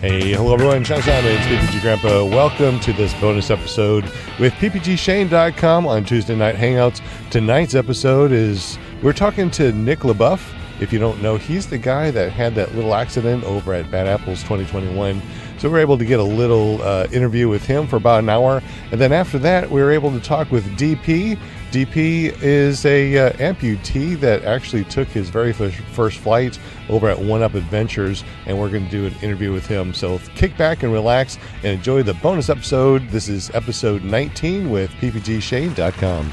Hey, hello everyone, Sean Simons, PPG Grandpa. Welcome to this bonus episode with PPGShane.com on Tuesday Night Hangouts. Tonight's episode is, we're talking to Nick LaBeouf. If you don't know, he's the guy that had that little accident over at Bad Apples 2021. So we're able to get a little interview with him for about an hour. And then after that, we were able to talk with DP. DP is a amputee that actually took his very first flight over at One Up Adventures, and we're going to do an interview with him. So kick back and relax and enjoy the bonus episode. This is episode 19 with PPGShane.com.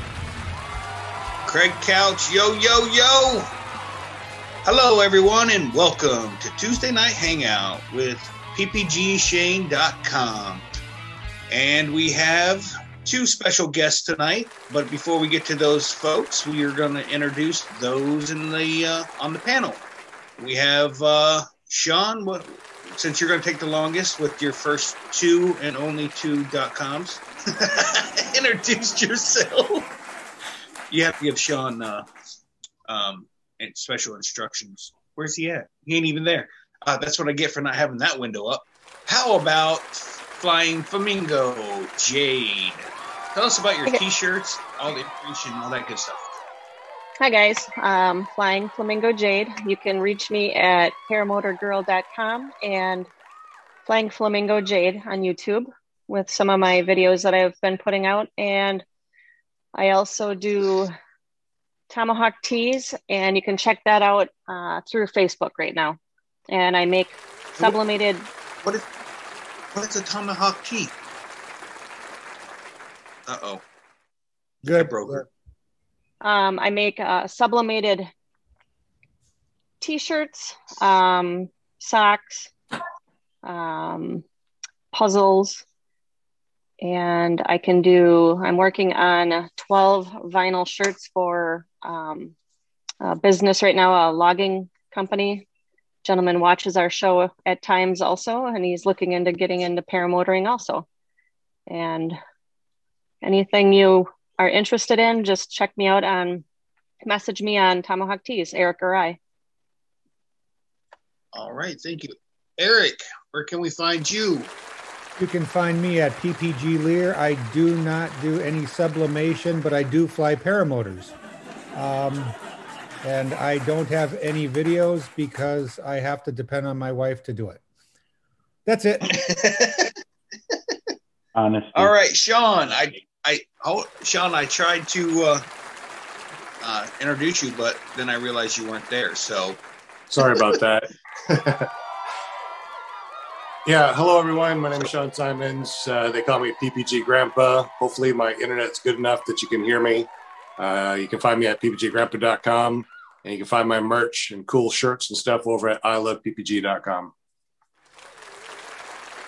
Craig Couch, yo, yo, yo. Hello, everyone, and welcome to Tuesday Night Hangout with PPGShane.com. And we have two special guests tonight, but before we get to those folks, we are going to introduce those in the on the panel. We have Sean, since you're going to take the longest with your first two and only two.coms. Introduce yourself. You have to give Sean special instructions. Where's he at? He ain't even there. That's what I get for not having that window up. How about Flying Flamingo Jade? Tell us about your t-shirts, all the information, all that good stuff. Hi guys, Flying Flamingo Jade. You can reach me at paramotorgirl.com and Flying Flamingo Jade on YouTube with some of my videos that I've been putting out. And I also do Tomahawk tees, and you can check that out through Facebook right now. And I make sublimated. What is a Tomahawk tee? Uh-oh. Good. Broker. I make sublimated t-shirts, socks, puzzles, and I'm working on 12 vinyl shirts for a business right now, a logging company. Gentleman watches our show at times also, and he's looking into getting into paramotoring also. And anything you are interested in, just check me out message me on Tomahawk Tees, Eric or I. All right, thank you. Eric, where can we find you? You can find me at PPG Lear. I do not do any sublimation, but I do fly paramotors. And I don't have any videos because I have to depend on my wife to do it. That's it. Honestly. All right, Sean. Sean, I tried to introduce you, but then I realized you weren't there. So sorry about that. Yeah, hello everyone. My name is Sean Simons. They call me PPG Grandpa. Hopefully my internet's good enough that you can hear me. You can find me at ppggrandpa.com, and you can find my merch and cool shirts and stuff over at iloveppg.com.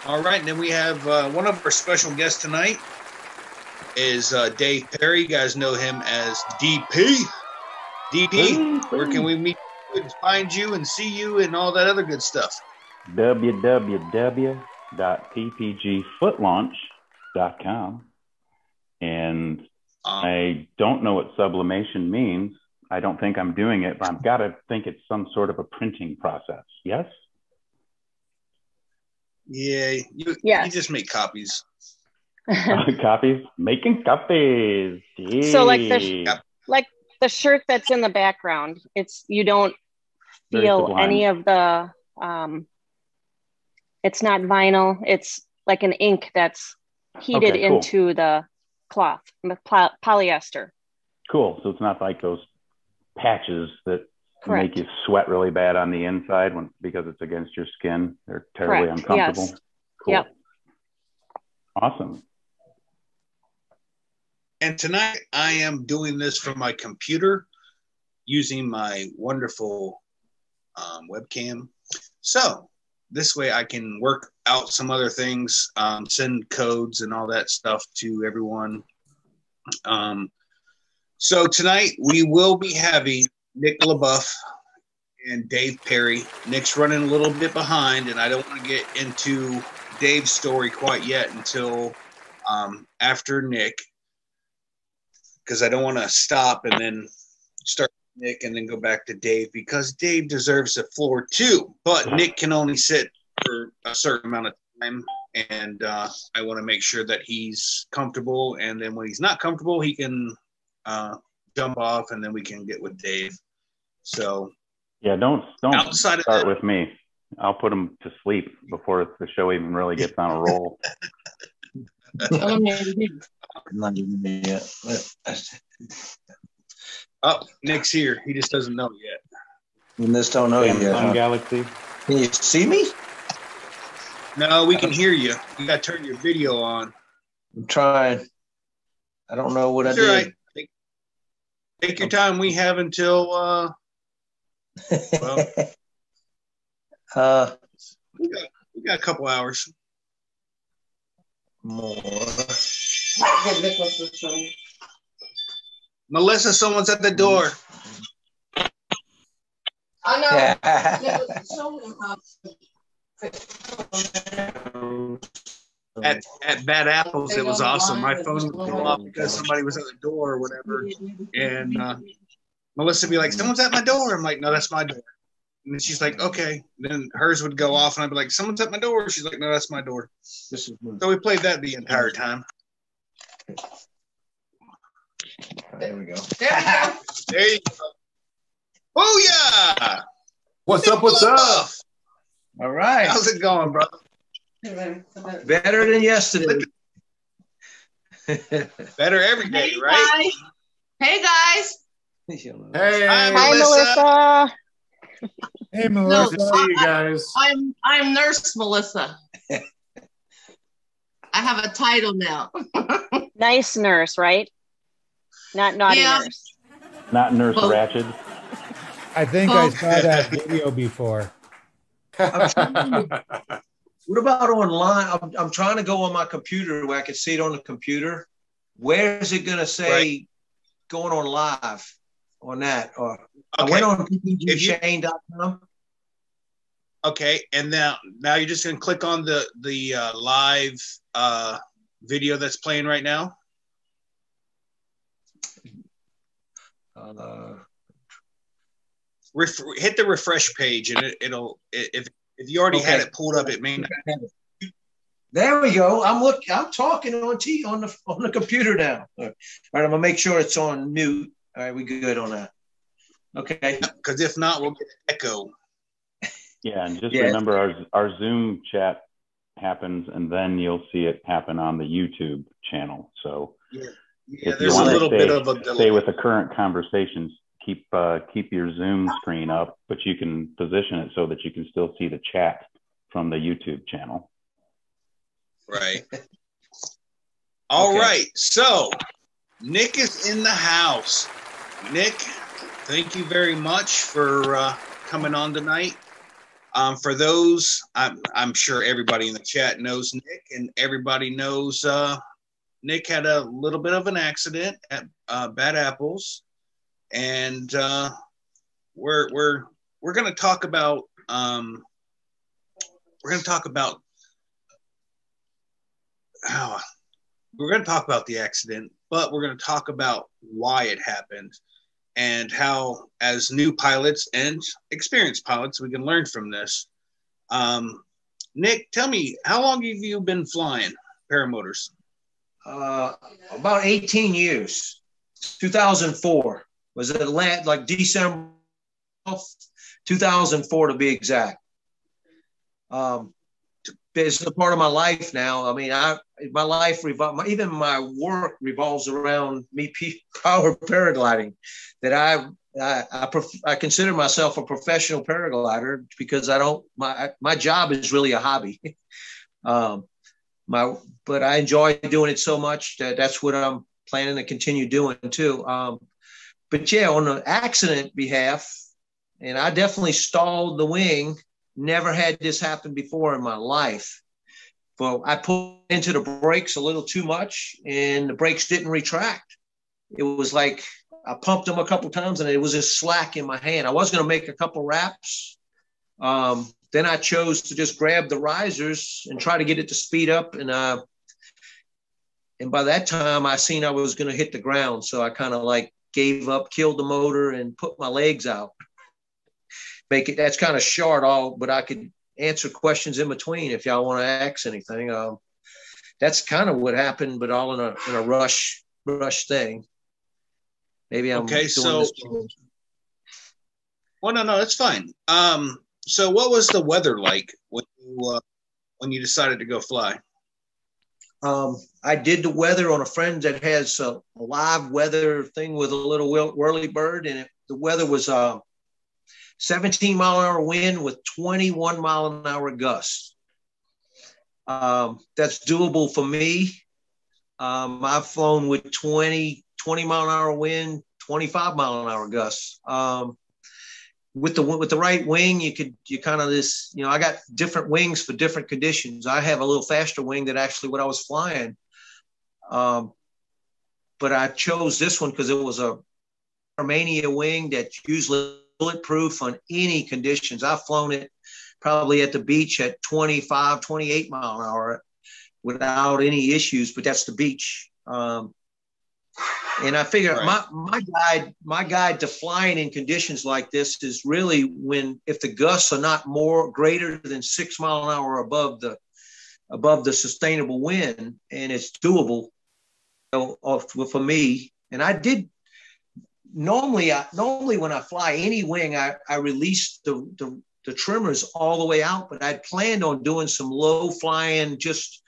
All right, and then we have one of our special guests tonight is Dave Perry. You guys know him as DP. DP, where can we meet you and find you and see you and all that other good stuff? www.ppgfootlaunch.com. And I don't know what sublimation means. I don't think I'm doing it, but I've got to think it's some sort of a printing process. Yes? Yeah, you just make copies. Copies? Making copies. Jeez. So like the shirt that's in the background, you don't feel any of the it's not vinyl, it's like an ink that's heated into the cloth, polyester. Cool. So it's not like those patches that make you sweat really bad on the inside because it's against your skin. They're terribly uncomfortable. Yes. Cool. Yep. Awesome. And tonight I am doing this from my computer using my wonderful webcam. So this way I can work out some other things, send codes and all that stuff to everyone. So tonight we will be having Nick LaBeouf and Dave Perry. Nick's running a little bit behind, and I don't want to get into Dave's story quite yet until after Nick, because I don't want to stop and then start Nick and then go back to Dave, because Dave deserves the floor too. But Nick can only sit for a certain amount of time, and I want to make sure that he's comfortable. And then when he's not comfortable, he can jump off, and then we can get with Dave. So yeah, don't outside start with me. I'll put him to sleep before the show even really gets on a roll. Not even yet. Oh, Nick's here. He just doesn't know yet. You just don't know yet. Samsung Galaxy. Can you see me? No, we can hear you. You got to turn your video on. I'm trying. I don't know what That's I did. all right. Take your time. We have until well, we got a couple hours. More. Melissa, someone's at the door. I know. At Bad Apples, it was awesome. My phone would go off because somebody was at the door or whatever. And Melissa would be like, someone's at my door. I'm like, no, that's my door. And then she's like, okay. Then hers would go off, and I'd be like, someone's at my door. She's like, no, that's my door. So we played that the entire time. There we go. There you go. Oh, yeah. What's up? What's up? All right. How's it going, brother? Better than yesterday. Better every day, right? Hey, guys. Hey. Hi, Hi, Melissa. Hey, No, Melissa. Good to see you guys. I'm Nurse Melissa. I have a title now. Nice nurse, right? Not naughty Yeah. nurse. Not Nurse Well- Ratched. I think I saw that video before. What about online? I'm trying to go on my computer where I can see it on the computer. Where is it going to say going on live on that? Or I went on ppgshane.com. Okay, and now you're just going to click on the live video that's playing right now. Hit the refresh page, and it'll if you already had it pulled up, it may not. There we go. I'm talking on the computer now. All right, I'm gonna make sure it's on mute. All right, we good on that. Okay. Because if not, we'll get an echo. Yeah, and just remember our Zoom chat happens, and then you'll see it happen on the YouTube channel. So if there's you want a little to bit of a delay. stay with the current conversations, keep your Zoom screen up, but you can position it so that you can still see the chat from the YouTube channel. Right. All right. So Nick is in the house. Nick, thank you very much for coming on tonight. For those, I'm sure everybody in the chat knows Nick, and everybody knows Nick had a little bit of an accident at Bad Apples, and we're going to talk about the accident, but we're going to talk about why it happened and how, as new pilots and experienced pilots, we can learn from this. Nick, tell me, how long have you been flying paramotors? About 18 years. 2004 was it like December 2004 to be exact. It's a part of my life now. I mean, my life even my work revolves around me power paragliding. That I consider myself a professional paraglider because my job is really a hobby. But I enjoy doing it so much that's what I'm planning to continue doing too. But yeah, on the accident behalf, and I definitely stalled the wing. Never had this happen before in my life. But I pulled into the brakes a little too much, and the brakes didn't retract. It was like I pumped them a couple times, and it was just slack in my hand. I was going to make a couple wraps. Then I chose to just grab the risers and try to get it to speed up. And by that time, I seen I was going to hit the ground. So I kind of like gave up, killed the motor, and put my legs out. That's kind of short, but I could answer questions in between if y'all want to ask anything. That's kind of what happened, but all in a rush thing. Maybe I'm okay. Doing this. Well, no, it's fine. So what was the weather like when you decided to go fly? I did the weather on a friend that has a live weather thing with a little whirly bird, and the weather was 17-mile-an-hour wind with 21-mile-an-hour gusts. That's doable for me. I've flown with 20-mile-an-hour wind, 25-mile-an-hour gusts. With the right wing, you kind of this, I got different wings for different conditions. I have a little faster wing than actually what I was flying. But I chose this one because it was a Armenia wing that's usually bulletproof on any conditions. I've flown it probably at the beach at 25, 28 mile an hour without any issues, but that's the beach. And I figure right. my guide to flying in conditions like this is really if the gusts are not greater than 6 mile an hour above the sustainable wind, and it's doable for me. And I did normally when I fly any wing, I release the trimmers all the way out, but I'd planned on doing some low flying just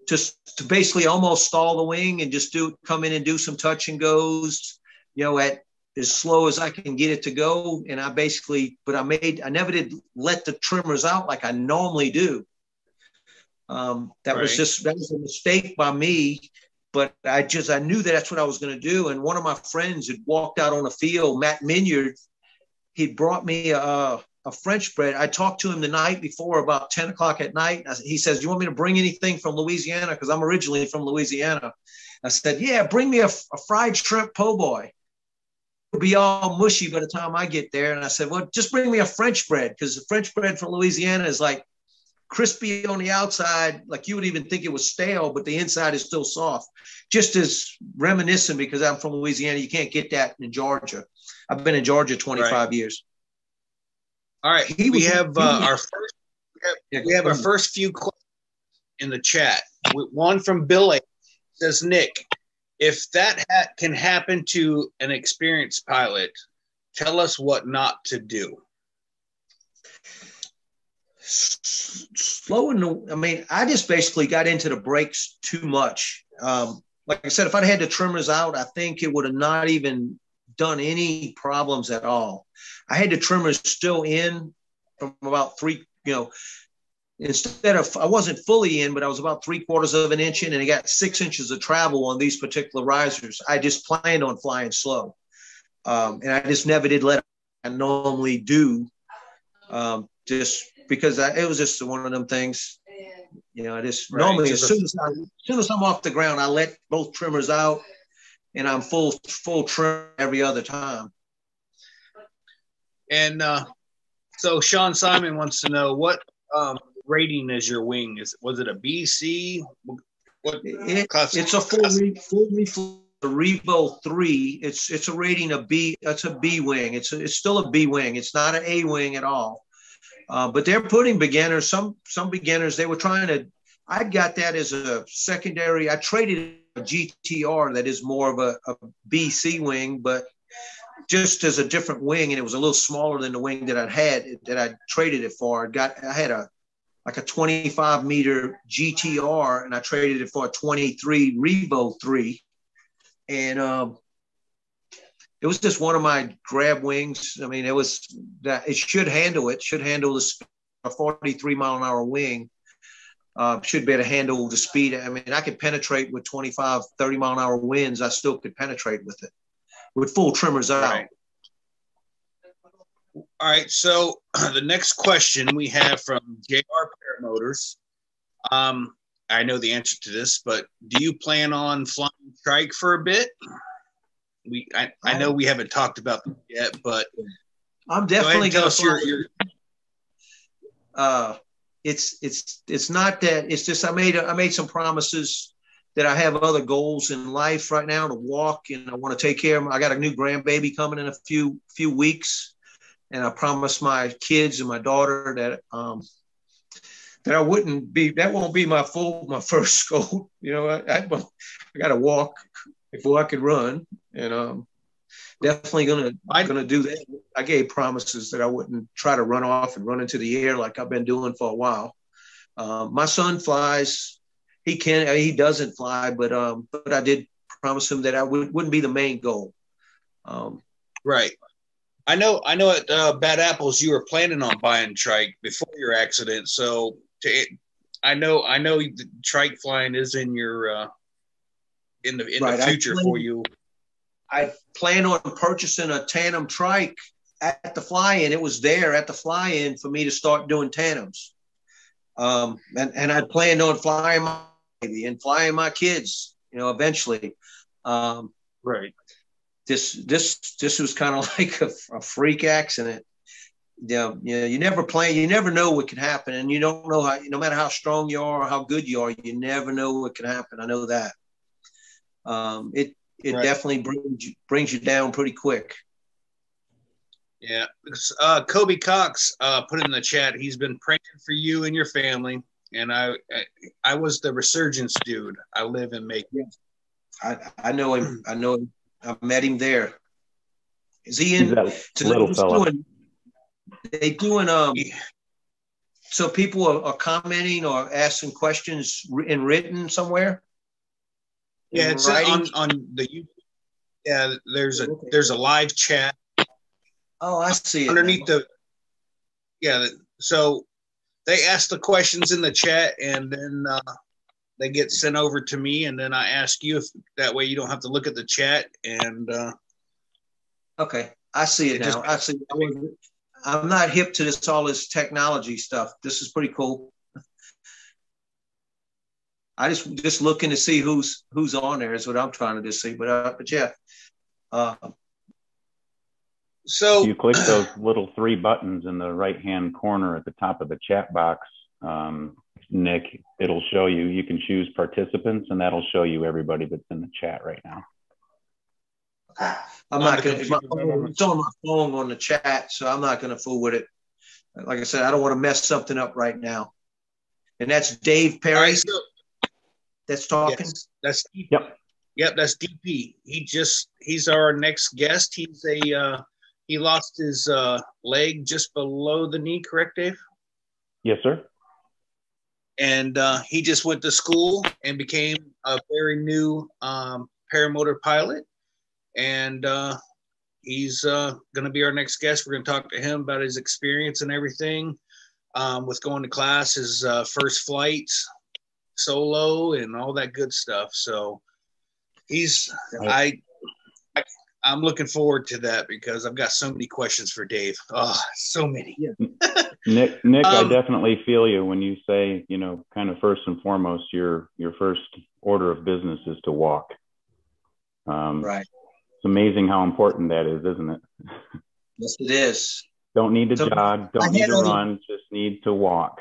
to basically almost stall the wing and just come in and do some touch and goes, at as slow as I can get it to go. And I never did let the trimmers out like I normally do. That was a mistake by me, but I knew that's what I was going to do. And one of my friends had walked out on the field, Matt Minyard, he'd brought me a French bread. I talked to him the night before about 10 o'clock at night. He says, "Do you want me to bring anything from Louisiana?" Because I'm originally from Louisiana. I said, "Yeah, bring me a fried shrimp po' boy. It'll be all mushy by the time I get there." And I said, "Well, just bring me a French bread," because the French bread from Louisiana is like crispy on the outside, like you would even think it was stale, but the inside is still soft. Just as reminiscent, because I'm from Louisiana, you can't get that in Georgia. I've been in Georgia 25 years. All right, we have our first few questions in the chat. One from Bill A. Says, "Nick, if that can happen to an experienced pilot, tell us what not to do." I just basically got into the brakes too much. Like I said, if I'd had the trimmers out, I think it would have not even done any problems at all. I had the trimmers still in from about I wasn't fully in, but I was about 3/4 of an inch in, and I got 6 inches of travel on these particular risers. I just planned on flying slow. And I just never did let I normally do, just because it was just one of them things. I just normally, as soon as I'm off the ground, I let both trimmers out, and I'm full trim every other time. And so Sean Simon wants to know, what rating is your wing? Was it a BC? It's a full Revo 3. It's a rating of B. It's a B wing. It's still a B wing. It's not an A wing at all. But they're putting beginners. Some beginners, they were trying to. I got that as a secondary. I traded a GTR that is more of a BC wing, but just as a different wing, and it was a little smaller than the wing that I traded it for. I had a 25 meter GTR, and I traded it for a 23 Revo 3, and it was just one of my grab wings. I mean, it should handle a 43 mile an hour wing. Should be able to handle the speed. I mean, I could penetrate with 25, 30 mile an hour winds. I still could penetrate with it with full trimmers out. Right. All right. So the next question we have from JR Paramotors. I know the answer to this, but do you plan on flying strike for a bit? I know we haven't talked about that yet, but I'm definitely going to fly. It's not that. It's just I made some promises that I have other goals in life right now to walk, and I want to take care of them. I got a new grandbaby coming in a few weeks, and I promised my kids and my daughter that I wouldn't be, that won't be my first goal. You know, I got to walk before I could run, and definitely gonna do that. I gave promises that I wouldn't try to run off and run into the air like I've been doing for a while. My son flies. He doesn't fly, but I did promise him that I wouldn't be the main goal. Right. I know at Bad Apples you were planning on buying trike before your accident. So I know the trike flying is in your in the future for you. I plan on purchasing a tandem trike at the fly-in. It was there at the fly-in for me to start doing tandems. And I planned on flying my baby and flying my kids, you know, eventually. Right. This was kind of like a freak accident. You never plan, you never know what can happen, and you don't know how. No matter how strong you are or how good you are, you never know what can happen. I know that. It right. Definitely brings you down pretty quick. Yeah, Kobe Cox put in the chat. He's been praying for you and your family, and I was the resurgence dude. I live in Macon. I know him. I know him. I met him there. Is he in? Little fella. So people are commenting or asking questions in written somewhere. Yeah, it's on the YouTube. Yeah, there's a live chat. Oh, I see it. Underneath so they ask the questions in the chat, and then they get sent over to me, and then I ask you, if that way you don't have to look at the chat. And okay, I see it now. I see. I'm not hip to all this technology stuff. This is pretty cool. I just looking to see who's on there is what I'm trying to see. But yeah. So you click those little 3 buttons in the right-hand corner at the top of the chat box, Nick, it'll show you. You can choose participants, and that'll show you everybody that's in the chat right now. I'm not going to. It's on my phone on the chat, so I'm not going to fool with it. Like I said, I don't want to mess something up right now. And that's Dave Perry. Right, that's talking. Yes, that's DP. Yep, that's DP. He's our next guest. He lost his leg just below the knee, correct, Dave? Yes, sir. And he just went to school and became a very new paramotor pilot. And he's going to be our next guest. We're going to talk to him about his experience and everything with going to class, his first flights, solo, and all that good stuff. So I'm looking forward to that because I've got so many questions for Dave. Oh, so many. Yeah. Nick, I definitely feel you when you say, kind of first and foremost, your first order of business is to walk. Right. It's amazing how important that is, isn't it? Yes, it is. Don't need to jog, don't need to run, just need to walk.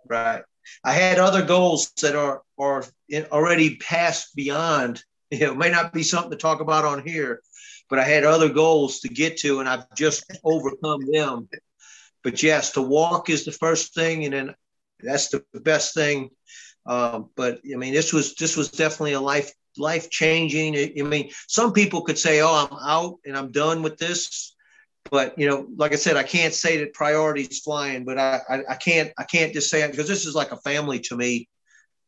Right. I had other goals that are already passed beyond. It may not be something to talk about on here, but I had other goals to get to, and I've just overcome them. But yes, to walk is the first thing, and then that's the best thing. But I mean, this was definitely a life changing. I mean, some people could say, "Oh, I'm out and I'm done with this," but like I said, I can't say that priority is flying. But I can't just say it because this is like a family to me.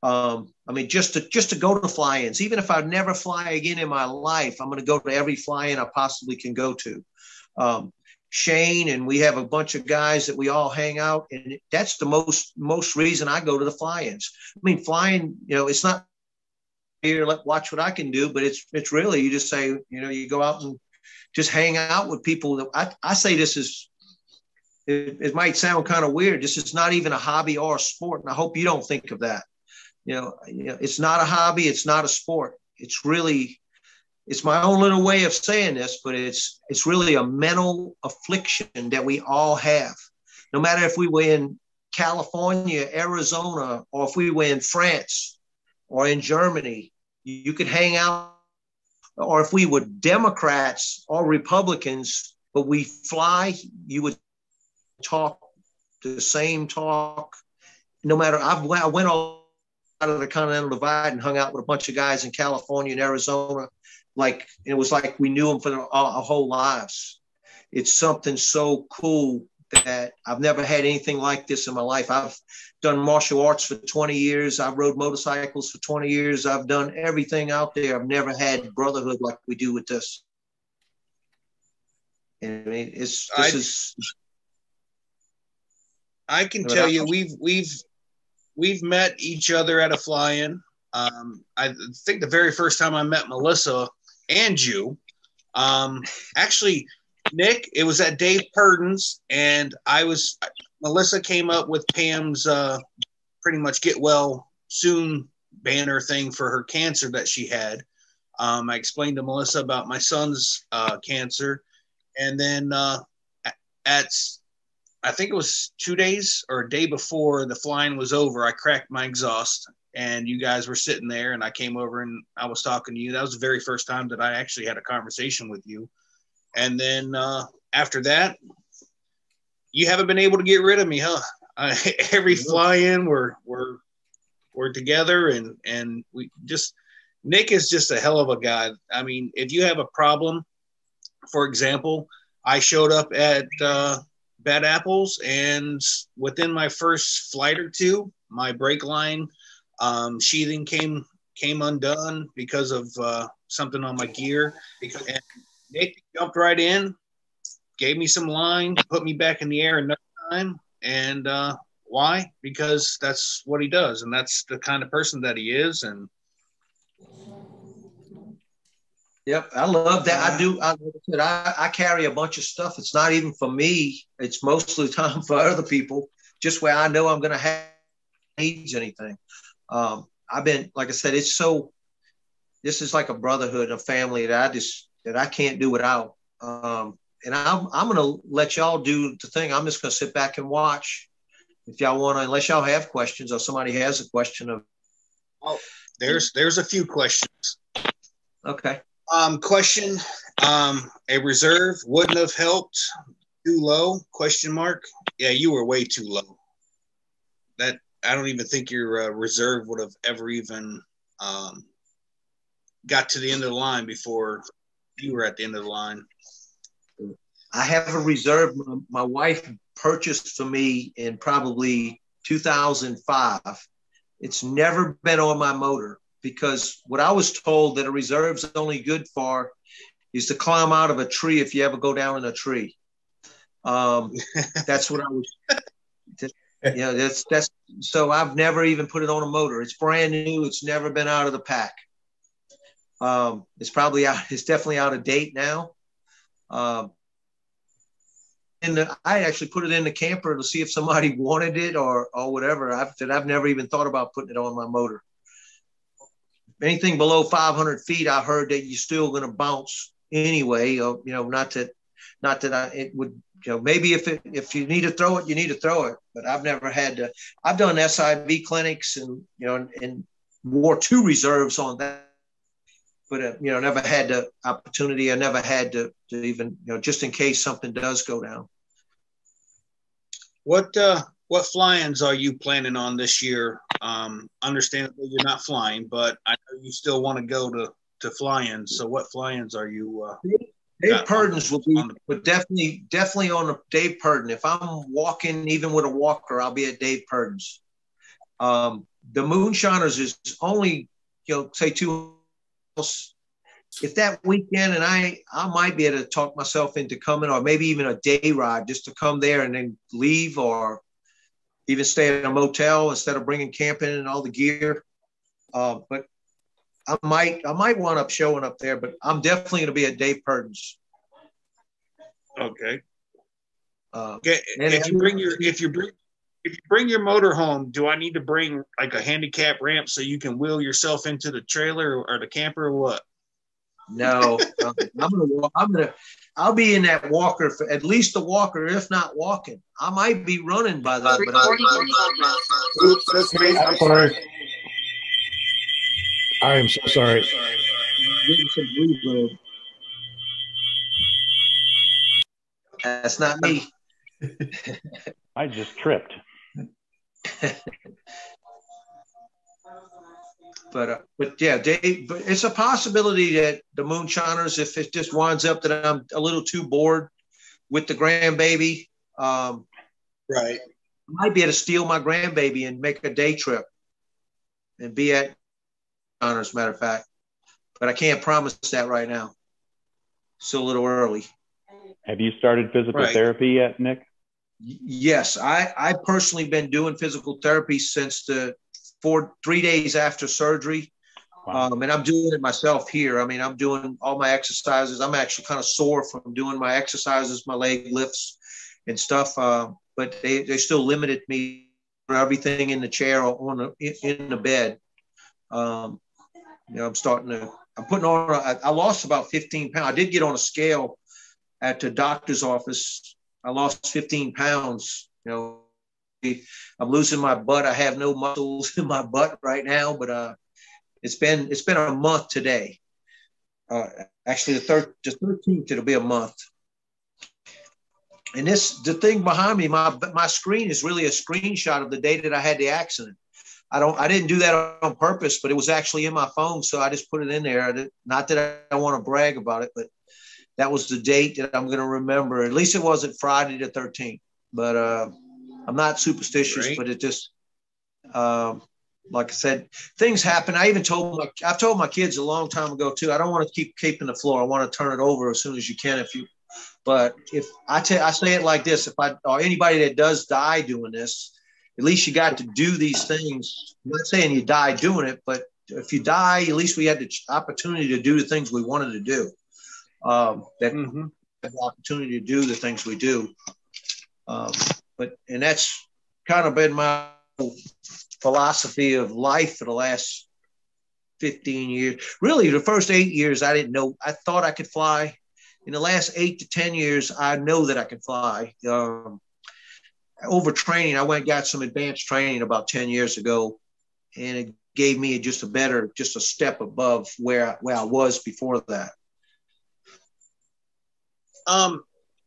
I mean, just to go to fly-ins, even if I never fly again in my life, I'm going to go to every fly-in I possibly can go to. Shane and we have a bunch of guys that we all hang out, and that's the most reason I go to the fly-ins. I mean, flying, it's not here, watch what I can do, but it's really, you just say, you go out and just hang out with people. I say this is, it might sound kind of weird. This is not even a hobby or a sport, and I hope you don't think of that. It's not a hobby. It's not a sport. It's my own little way of saying this, but it's really a mental affliction that we all have. No matter if we were in California, Arizona, or if we were in France or in Germany, you could hang out. Or if we were Democrats or Republicans, but we fly, you would talk the same talk. no matter, I went all out of the Continental Divide and hung out with a bunch of guys in California and Arizona. Like, it was like we knew them for our whole lives. It's something so cool that I've never had anything like this in my life. I've done martial arts for 20 years. I've rode motorcycles for 20 years. I've done everything out there. I've never had brotherhood like we do with this. And I mean, I can tell you, we've met each other at a fly-in. I think the very first time I met Melissa and you, actually, Nick, it was at Dave Purden's, and Melissa came up with Pam's pretty much get well soon banner thing for her cancer that she had. I explained to Melissa about my son's cancer, and then I think it was 2 days or a day before the flying was over, I cracked my exhaust, and you guys were sitting there, and I came over and I was talking to you. That was the very first time that I actually had a conversation with you. And then after that, you haven't been able to get rid of me, huh? Every fly-in, we're together, and we just, Nick is just a hell of a guy. I mean, if you have a problem, for example, I showed up at Bad Apples, and within my first flight or two, my brake line sheathing came undone because of something on my gear. And Nick jumped right in, gave me some line, put me back in the air another time. And why? Because that's what he does, and that's the kind of person that he is. And yep, I love that. I do. I carry a bunch of stuff. It's not even for me. It's mostly time for other people, just where I know I'm going to have needs anything. I've been, like I said, this is like a brotherhood, a family that I can't do without. And I'm going to let y'all do the thing. I'm just going to sit back and watch. If y'all want to, unless y'all have questions or somebody has a question of. Oh, there's a few questions. Okay. Question, a reserve wouldn't have helped. Too low? Question mark. Yeah, you were way too low. That, I don't even think your reserve would have ever even got to the end of the line before you were at the end of the line. I have a reserve my wife purchased for me in probably 2005. It's never been on my motor, because what I was told that a reserve's only good for is to climb out of a tree if you ever go down in a tree. That's what I was. That's so I've never even put it on a motor. It's brand new. It's never been out of the pack. It's probably out. It's definitely out of date now. And I actually put it in the camper to see if somebody wanted it or whatever. I've never even thought about putting it on my motor. Anything below 500 feet, I heard that you're still going to bounce anyway. Or, not that it would, maybe if you need to throw it, you need to throw it. But I've never had to. I've done SIV clinics and and wore 2 reserves on that. But never had the opportunity. I never had to even just in case something does go down. What fly-ins are you planning on this year? Understandably, you're not flying, but I know you still want to go to fly-ins. So, what fly-ins are you? Dave Purden's will be, but definitely on the Dave Purden. If I'm walking, even with a walker, I'll be at Dave Purden's. The Moonshiners is only say 2. If that weekend, and I might be able to talk myself into coming, or maybe even a day ride just to come there and then leave, or even stay at a motel instead of bringing camping and all the gear. But I might wind up showing up there, but I'm definitely going to be at Dave Purden's. Okay. Okay. If you bring your motor home, do I need to bring like a handicap ramp so you can wheel yourself into the trailer or the camper or what? No, I'll be in that walker for at least a walker, if not walking. I might be running by then. Oops, that's me. I'm sorry. I am so sorry. That's not me. I just tripped. But yeah, Dave, but it's a possibility that the moonshiners, if it just winds up that I'm a little too bored with the grandbaby, Right. I might be able to steal my grandbaby and make a day trip and be at honors, matter of fact. But I can't promise that right now. Still a little early. Have you started physical therapy yet, Nick? Yes, I personally been doing physical therapy since 3 days after surgery. Wow. And I'm doing it myself here. I mean, I'm doing all my exercises. I'm actually kind of sore from doing my exercises, my leg lifts and stuff. But they still limited me for everything in the chair or in the bed. I'm putting on, I lost about 15 pounds. I did get on a scale at the doctor's office. I lost 15 pounds. I'm losing my butt. I have no muscles in my butt right now, but it's been a month today. Actually, the 13th, it'll be a month. And the thing behind me, my screen is really a screenshot of the day that I had the accident. I didn't do that on purpose, but it was actually in my phone, so I just put it in there. Not that I want to brag about it, but that was the date that I'm going to remember. At least it wasn't Friday the 13th. But I'm not superstitious, but it just, like I said, things happen. I've told my kids a long time ago too. I don't want to keep keeping the floor. I want to turn it over as soon as you can. But if I say it like this, or anybody that does die doing this, at least you got to do these things. I'm not saying you die doing it, but if you die, at least we had the opportunity to do the things we wanted to do. The opportunity to do the things we do. And that's kind of been my philosophy of life for the last 15 years. Really, the first 8 years, I didn't know. I thought I could fly. In the last 8 to 10 years, I know that I can fly. Over training, I went and got some advanced training about 10 years ago, and it gave me just a step above where I was before that.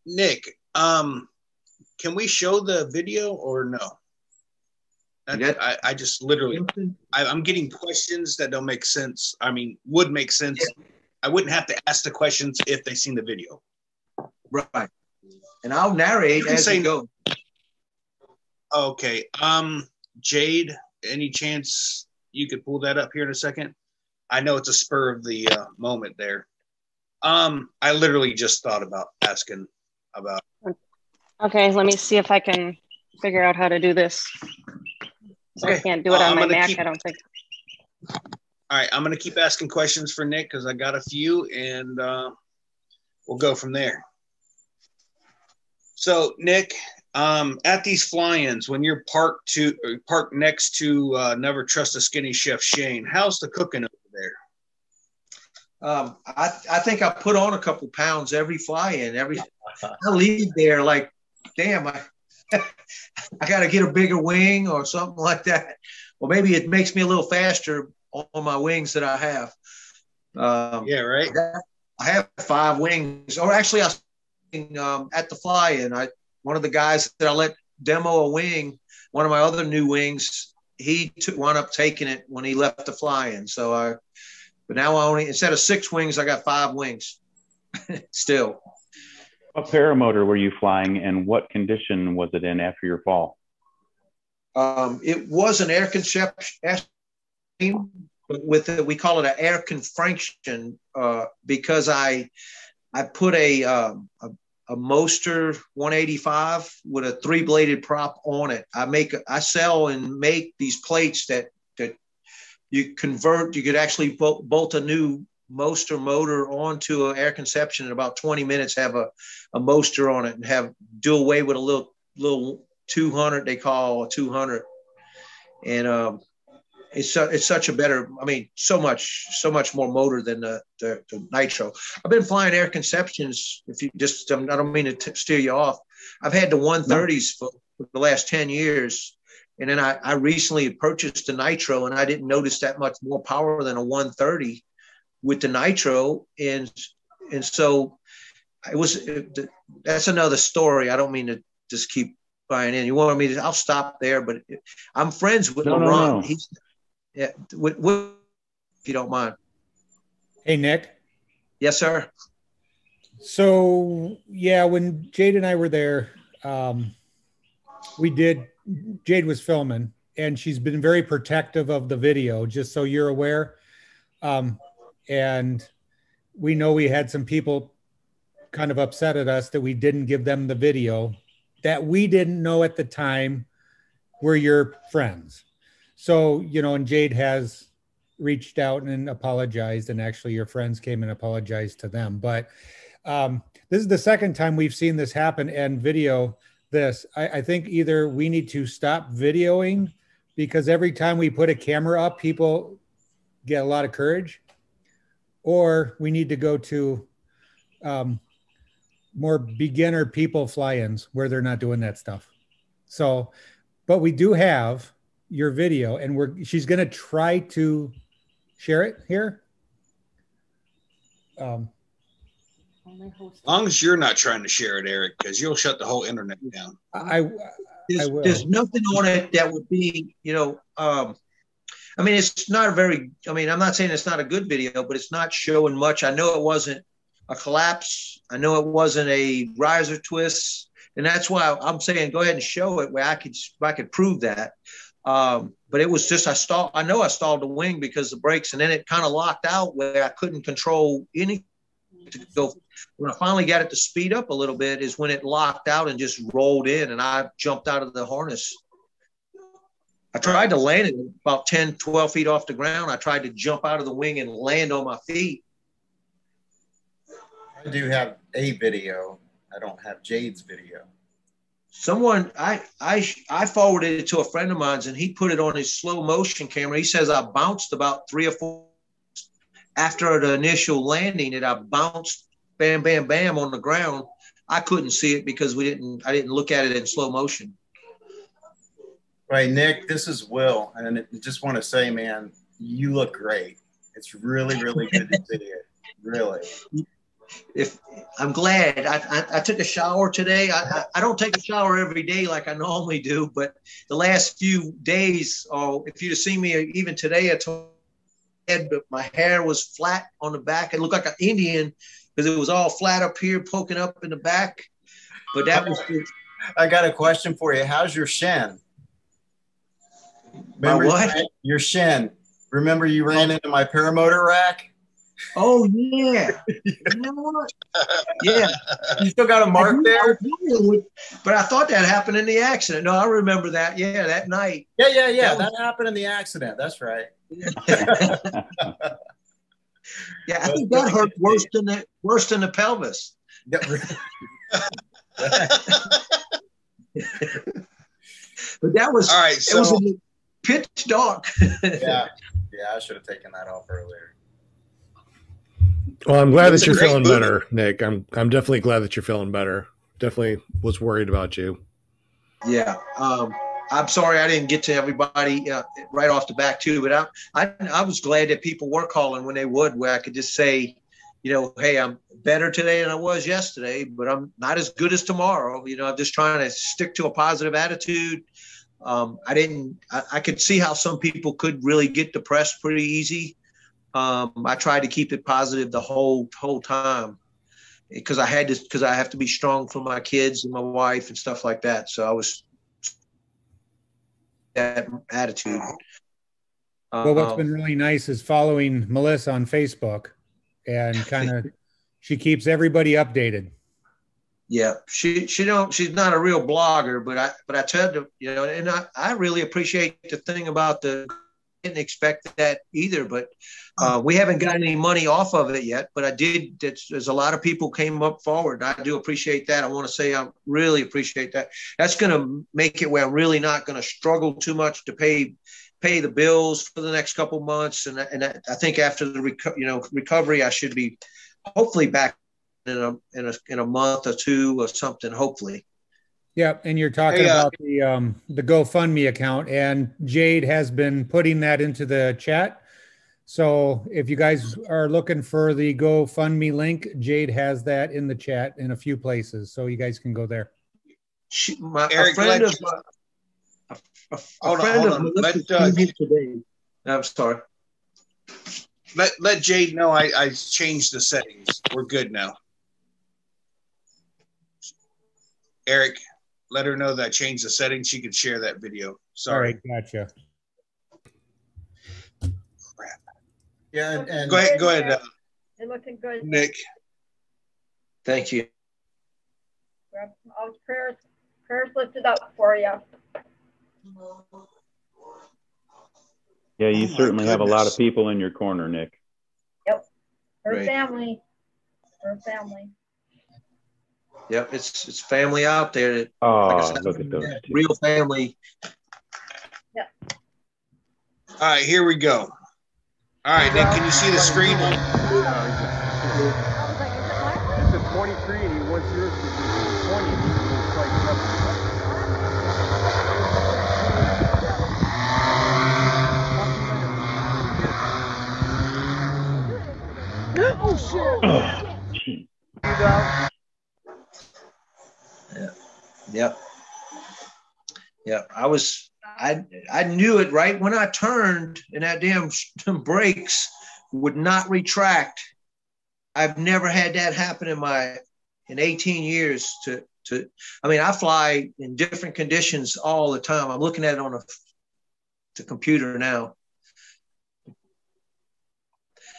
Nick, can we show the video or no? I just literally, I'm getting questions that don't make sense. I mean, would make sense. Yeah. I wouldn't have to ask the questions if they seen the video. Right. And I'll narrate as we go. Okay. Jade, any chance you could pull that up here in a second? I know it's a spur of the moment there. I literally just thought about asking about. Okay, let me see if I can figure out how to do this. Okay. I can't do it on my Mac, I don't think. All right, I'm going to keep asking questions for Nick because I got a few, and we'll go from there. So, Nick, at these fly-ins, when you're parked next to Never Trust a Skinny Chef Shane, how's the cooking over there? I think I put on a couple pounds every fly-in. I leave there like, damn, I got to get a bigger wing or something like that. Or maybe it makes me a little faster on my wings that I have. Yeah, right. I have 5 wings. Or actually, at the fly-in, one of the guys that I let demo a wing, one of my other new wings, he wound up taking it when he left the fly-in. So but now instead of 6 wings, I got 5 wings still. What paramotor were you flying, and what condition was it in after your fall? It was an air conception, we call it an air confraction because I put a Moster 185 with a 3-bladed prop on it. I sell and make these plates that you convert. You could actually bolt a new Moster motor onto an air conception in about 20 minutes, have a Moster on it, and do away with a little 200, they call a 200. And it's such a better, so much more motor than the nitro. I've been flying air conceptions. If you just, I don't mean to steer you off. I've had the 130s for the last 10 years. And then I recently purchased the nitro, and I didn't notice that much more power than a 130 with the nitro. And so that's another story. I don't mean to just keep buying in. You wanted me to? I'll stop there. But I'm friends with No, LeBron. no. He's if you don't mind. Hey, Nick. Yes, sir. So yeah, when Jade and I were there, Jade was filming, and she's been very protective of the video, just so you're aware. And we know we had some people kind of upset at us that we didn't give them the video that we didn't know at the time were your friends. So, and Jade has reached out and apologized, and actually your friends came and apologized to them. But this is the second time we've seen this happen and video this. I think either we need to stop videoing, because every time we put a camera up, people get a lot of courage, or we need to go to more beginner people fly-ins where they're not doing that stuff. So, but we do have your video, and she's going to try to share it here. As long as you're not trying to share it, Eric, because you'll shut the whole internet down. I will. There's nothing on it that would be, I mean, it's not a very, I'm not saying it's not a good video, but it's not showing much. I know it wasn't a collapse. I know it wasn't a riser twist. And that's why I'm saying, go ahead and show it where I could prove that. But it was just, I know I stalled the wing because the brakes, and then it kind of locked out where I couldn't control anything to go. When I finally got it to speed up a little bit is when it locked out and just rolled in, and I jumped out of the harness. I tried to land it about 10, 12 feet off the ground. I tried to jump out of the wing and land on my feet. I do have a video. I don't have Jade's video. Someone, I forwarded it to a friend of mine's, and he put it on his slow motion camera. He says I bounced about 3 or 4 after the initial landing, and I bounced bam, bam, bam on the ground. I couldn't see it because I didn't look at it in slow motion. Right, Nick, this is Will. And I just want to say, man, you look great. It's really, really good to see it. Really. If I'm glad I took a shower today. I don't take a shower every day like I normally do, but the last few days, if you'd have seen me even today, but my hair was flat on the back. It looked like an Indian because it was all flat up here, poking up in the back. But that was good. I got a question for you. How's your shin? Remember what? Your shin. Remember you ran into my paramotor rack? Oh, yeah. You know what? Yeah. You still got a mark there? But I thought that happened in the accident. No, I remember that. Yeah, that night. Yeah. That happened in the accident. That's right. Yeah, I think that hurt worse than the pelvis. But that was all right. So it was pitch dark. yeah, I should have taken that off earlier. Well, I'm glad that you're feeling better, Nick. I'm definitely glad that you're feeling better. Definitely was worried about you. Yeah. I'm sorry I didn't get to everybody right off the bat too, but I was glad that people were calling when they would, where I could just say, hey, I'm better today than I was yesterday, but I'm not as good as tomorrow. I'm just trying to stick to a positive attitude. I could see how some people could really get depressed pretty easy. I tried to keep it positive the whole time because I have to be strong for my kids and my wife and stuff like that. So I was that attitude. Well, what's been really nice is following Melissa on Facebook, and she keeps everybody updated. Yeah, she's not a real blogger, but I tell you, and I really appreciate the thing about didn't expect that either, but we haven't got any money off of it yet, but I did. There's a lot of people came up forward. I do appreciate that. I want to say I really appreciate that. That's going to make it where I'm really not going to struggle too much to pay the bills for the next couple months. And I think after the recovery, I should be hopefully back in a month or two or something, hopefully. Yeah, and you're talking about the GoFundMe account, and Jade has been putting that into the chat. So if you guys are looking for the GoFundMe link, Jade has that in the chat in a few places, so you guys can go there. Eric, friend of Let today. I'm sorry. Let Jade know I changed the settings. We're good now. Eric, let her know that I changed the settings. She can share that video. Sorry. All right, gotcha. Crap. Yeah, and Go ahead. You're looking good, Nick. Thank you. All prayers lifted up for you. Yeah, you certainly have a lot of people in your corner, Nick. Yep. Her Great. family. Her family. Yep, it's family out there. That, Oh, like I said, look at those two. real family. Yep. All right, here we go. All right, Nick, can you see the screen? It's a 23 and he wants yours to be 20 and he was like oh shit! Yeah. I knew it right when I turned, and that damn brakes would not retract. I've never had that happen in 18 years. I mean, I fly in different conditions all the time. I'm looking at it on the computer now.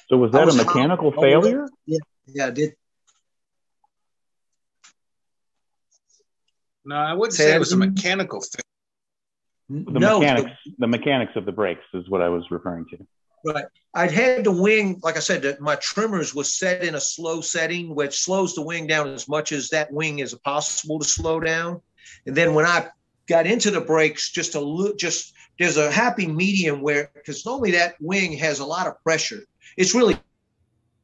So was that a mechanical failure? Yeah, I did. No, I wouldn't say it was a mechanical failure. The mechanics of the brakes is what I was referring to. Right. I'd had the wing, like I said, my trimmers was set in a slow setting, which slows the wing down as much as that wing is possible to slow down. And then when I got into the brakes, just there's a happy medium where, because normally that wing has a lot of pressure. It's really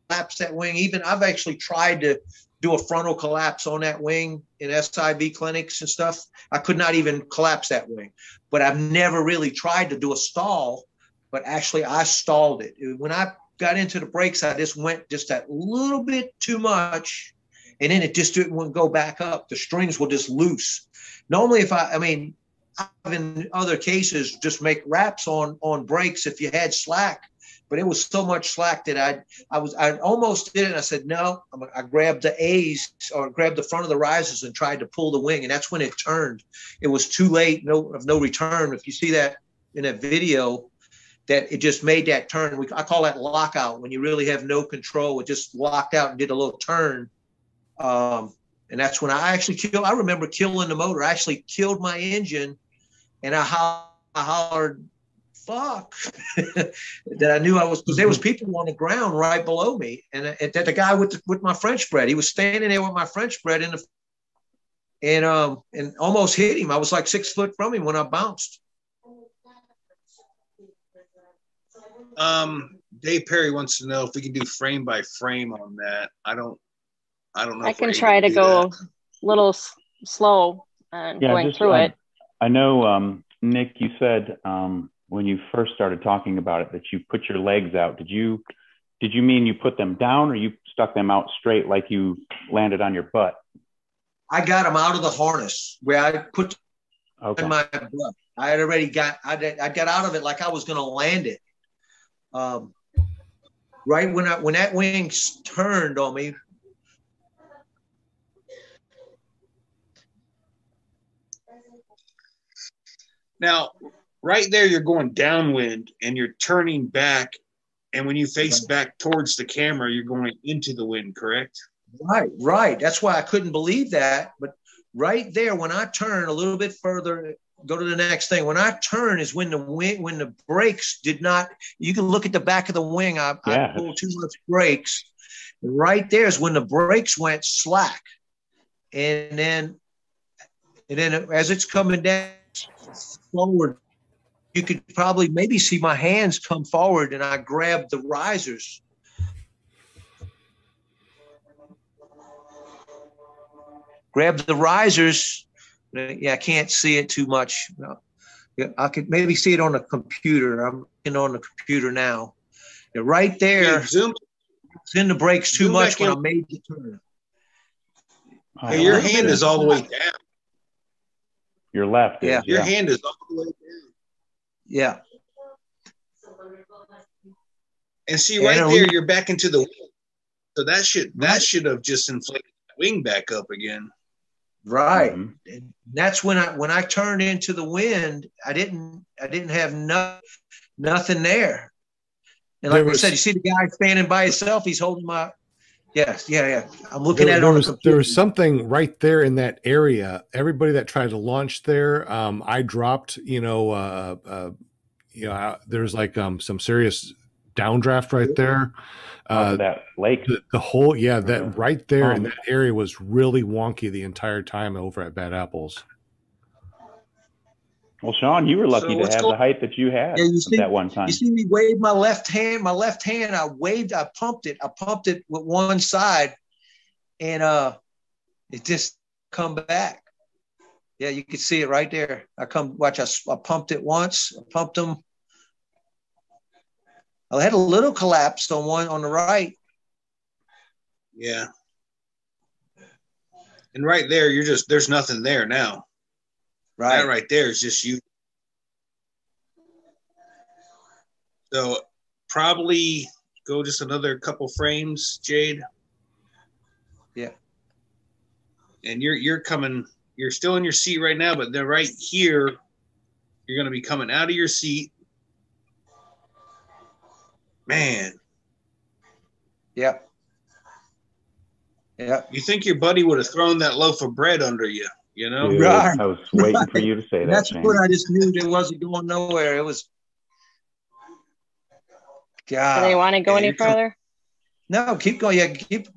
collapsed that wing. Even I've actually tried to do a frontal collapse on that wing in SIV clinics and stuff. I could not even collapse that wing, but I've never really tried to do a stall, but actually I stalled it. When I got into the brakes, I just went just that little bit too much, and then it just wouldn't go back up. The strings will just loose. Normally, I've in other cases just make wraps on brakes if you had slack, but it was so much slack that I almost did it. And I said, no, I grabbed the A's or grabbed the front of the risers and tried to pull the wing. And that's when it turned. It was too late. No return. If you see that in a video, that it just made that turn. I call that lockout, when you really have no control. It just locked out and did a little turn. And that's when I actually I remember killing the motor. I actually killed my engine, and I hollered, fuck, that I knew I was, because there was people on the ground right below me. And that the guy with my French bread, he was standing there with my French bread and almost hit him. I was like 6 foot from him when I bounced. Dave Perry wants to know if we can do frame by frame on that. I don't know. I can try to go a little slow and going through it. I know, Nick, you said when you first started talking about it that you put your legs out. Did you mean you put them down, or you stuck them out straight like you landed on your butt? I got them out of the harness where I put in my butt. I had already got out of it like I was going to land it. Right when that wing turned on me. Now, right there, you're going downwind and you're turning back. And when you face back towards the camera, you're going into the wind, correct? Right. That's why I couldn't believe that. But right there, when I turn a little bit further, go to the next thing. When I turn is when the brakes did not, you can look at the back of the wing. I pulled too much brakes. And right there is when the brakes went slack. And then as it's coming down forward, you could probably maybe see my hands come forward, and I grabbed the risers. Grabbed the risers. Yeah, I can't see it too much. Yeah, I could maybe see it on the computer. I'm in on the computer now. Yeah, right there. It's in the brakes too much when I made the turn. Hey, your hand is all the way down. Your left. Yeah. Your hand is all the way down. Yeah. And see, right there, you're back into the wing. So that should have just inflated the wing back up again. Right. And that's when I turned into the wind. I didn't have nothing there. And like I said, you see the guy standing by himself. He's holding my. Yes, yeah. I'm looking at it on the computer. There was something right there in that area. Everybody that tried to launch there, I dropped. There's like some serious downdraft right there. That lake. The whole, that right there in that area was really wonky the entire time over at Bad Apples. Well, Sean, you were lucky to have the height that you had at that one time. You see me wave my left hand. I pumped it with one side, and it just come back. Yeah, you can see it right there. I pumped it once. I pumped them. I had a little collapse on the right. Yeah. And right there, there's nothing there now. Right. That right there is just you. So probably go just another couple frames, Jade. Yeah. And you're still in your seat right now, but they're right here. You're going to be coming out of your seat. Man. Yep. Yeah. You think your buddy would have thrown that loaf of bread under you, you know? Dude, Right. I was waiting for you to say that. That's Shane. what I just knew. It wasn't going nowhere. It was. God. Do they want to go any further? No, keep going. Yeah, keep.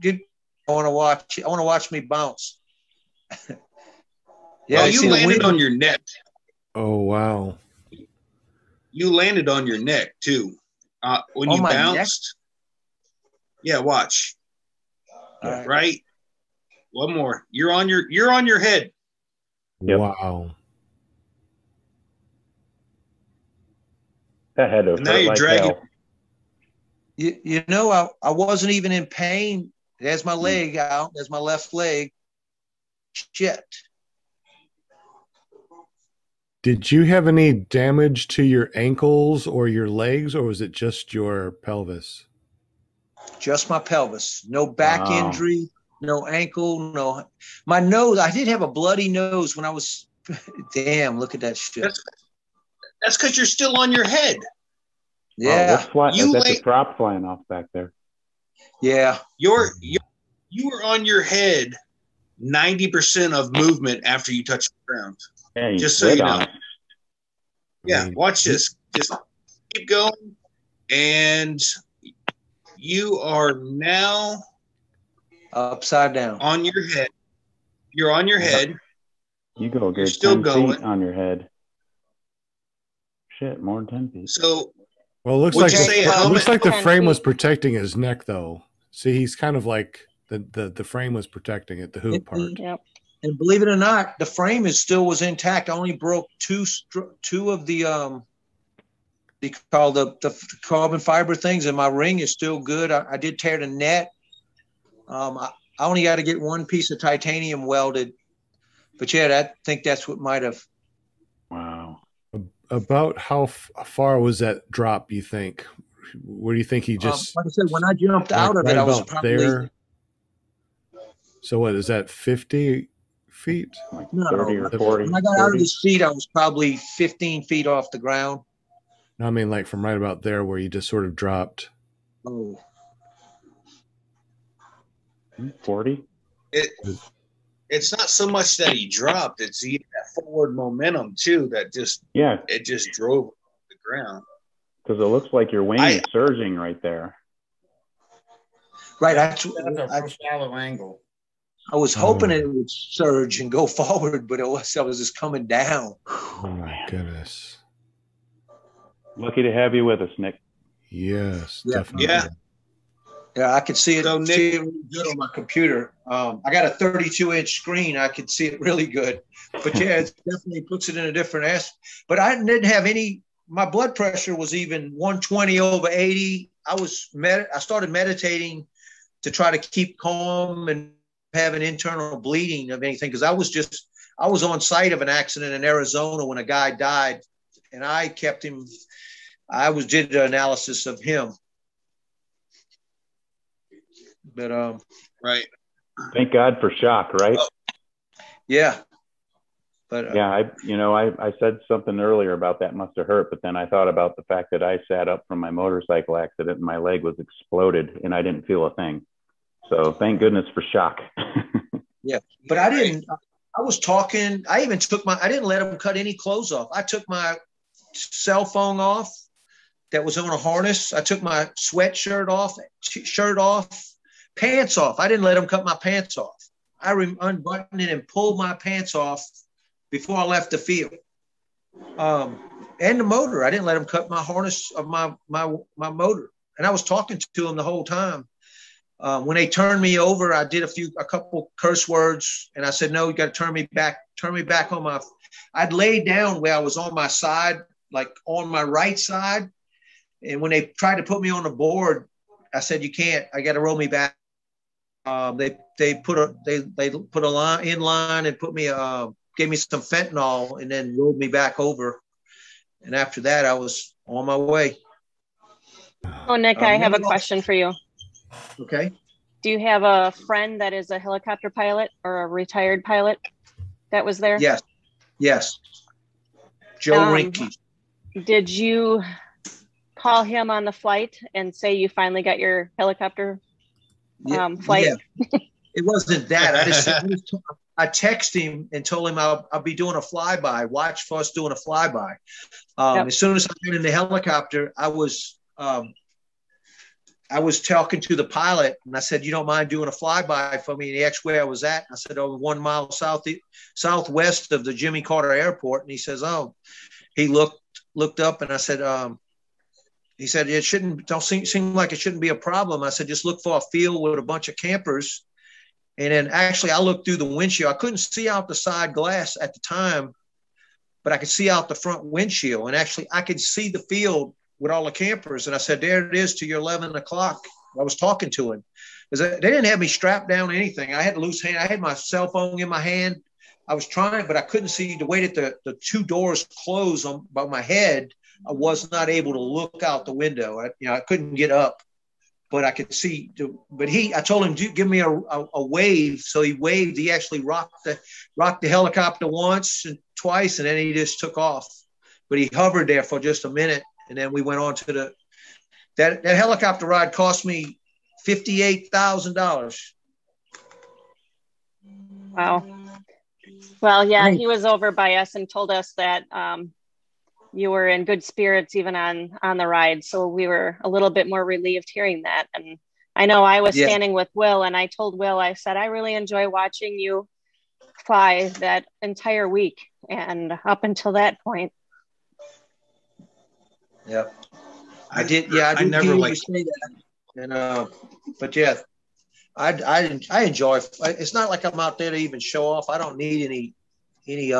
I want to watch me bounce. Yeah, you landed on your neck. Oh wow! You landed on your neck too. When you bounced. Yeah, watch. Right. One more. You're on your head. Yep. Wow. That had to And now hurt you're like dragging. hell. You know, I wasn't even in pain. There's my leg out. There's my left leg. Shit. Did you have any damage to your ankles or your legs, or was it just your pelvis? Just my pelvis. No back injury, no ankle, no. My nose, I did have a bloody nose when I was, damn, look at that shit. That's because you're still on your head. Yeah. That's a drop flying off back there. Yeah. You were on your head 90% of movement after you touched the ground. Yeah, just so you know. it. Yeah, watch this. Just keep going. And you are now upside down on your head. You're on your head. You go a good still 10 going. feet on your head. Shit, more than 10 feet. So, well, it looks like the frame was protecting his neck, though. See, he's kind of like the frame was protecting it, the hoop part. Yep. And believe it or not, the frame was intact. I only broke two of the they call the carbon fiber things, and my ring is still good. I did tear the net. I only got to get one piece of titanium welded, but yeah, I think that's what might have. Wow. About how far was that drop, you think? Where do you think he just? Like I said, when I jumped out of it, I was probably there. So what is that? 50 feet? Like 30 or 40. When I got out of the seat, I was probably 15 feet off the ground. No, I mean like from right about there where you just sort of dropped. Oh. 40? It's not so much that he dropped; it's that forward momentum too that just it just drove the ground. Because it looks like your wing is surging right there. Right, that's a shallow angle. I was hoping it would surge and go forward, but I was just coming down. Oh my goodness! Lucky to have you with us, Nick. Yes, yeah. definitely. Yeah, I could see it, So, see it really good on my computer. I got a 32-inch screen. I could see it really good. But yeah, it definitely puts it in a different aspect. But I didn't have any. My blood pressure was even 120/80. I started meditating to try to keep calm and have an internal bleeding of anything, because I I was on site of an accident in Arizona when a guy died, and I kept him. Did an analysis of him, but Right. Thank God for shock, right? yeah. But yeah, I said something earlier about that must have hurt, but then I thought about the fact that I sat up from my motorcycle accident and my leg was exploded and I didn't feel a thing. So thank goodness for shock. yeah, but I didn't. I was talking. I even took I didn't let him cut any clothes off. I took my cell phone off that was on a harness. I took my sweatshirt off, shirt off, pants off. I didn't let him cut my pants off. I unbuttoned it and pulled my pants off before I left the field. And the motor. I didn't let him cut my harness of my motor. And I was talking to him the whole time. When they turned me over, I did a couple curse words, and I said, "No, you got to turn me back on my." I'd laid down where I was on my side, like on my right side, and when they tried to put me on the board, I said, "You can't. I got to roll me back." They put a line in line and put me gave me some fentanyl and then rolled me back over, and after that, I was on my way. Oh, Nick, I have a question for you. Okay. Do you have a friend that is a helicopter pilot or a retired pilot that was there? Yes. Joe Rinke. Did you call him on the flight and say you finally got your helicopter flight? Yeah. It wasn't that. I texted him and told him I'll be doing a flyby. Watch for us doing a flyby. As soon as I got in the helicopter, I was talking to the pilot, and I said, "You don't mind doing a flyby for me?" And he asked where I was at. I said, "Oh, 1 mile southwest of the Jimmy Carter Airport." And he says, "Oh." He looked up, and I said, he said, "It don't seem like it shouldn't be a problem." I said, "Just look for a field with a bunch of campers." And then actually I looked through the windshield. I couldn't see out the side glass at the time, but I could see out the front windshield. And actually I could see the field with all the campers. And I said, "There it is to your 11 o'clock. I was talking to him. They didn't have me strapped down or anything. I had a loose hand. I had my cell phone in my hand. I was trying, but I couldn't see the way that the two doors closed by my head. I was not able to look out the window. I couldn't get up, but I could see. But I told him, "Give me a wave." So he waved. He actually rocked the helicopter once and twice, and then he just took off. But he hovered there for just a minute. And then we went on to that helicopter ride cost me $58,000. Wow. Well, yeah, he was over by us and told us that you were in good spirits even on the ride. So we were a little bit more relieved hearing that. And I know I was standing with Will, and I told Will, I said, "I really enjoy watching you fly that entire week and up until that point." Yep. I did. Yeah, I never like to say that. And but yeah, I enjoy. It's not like I'm out there to even show off. I don't need any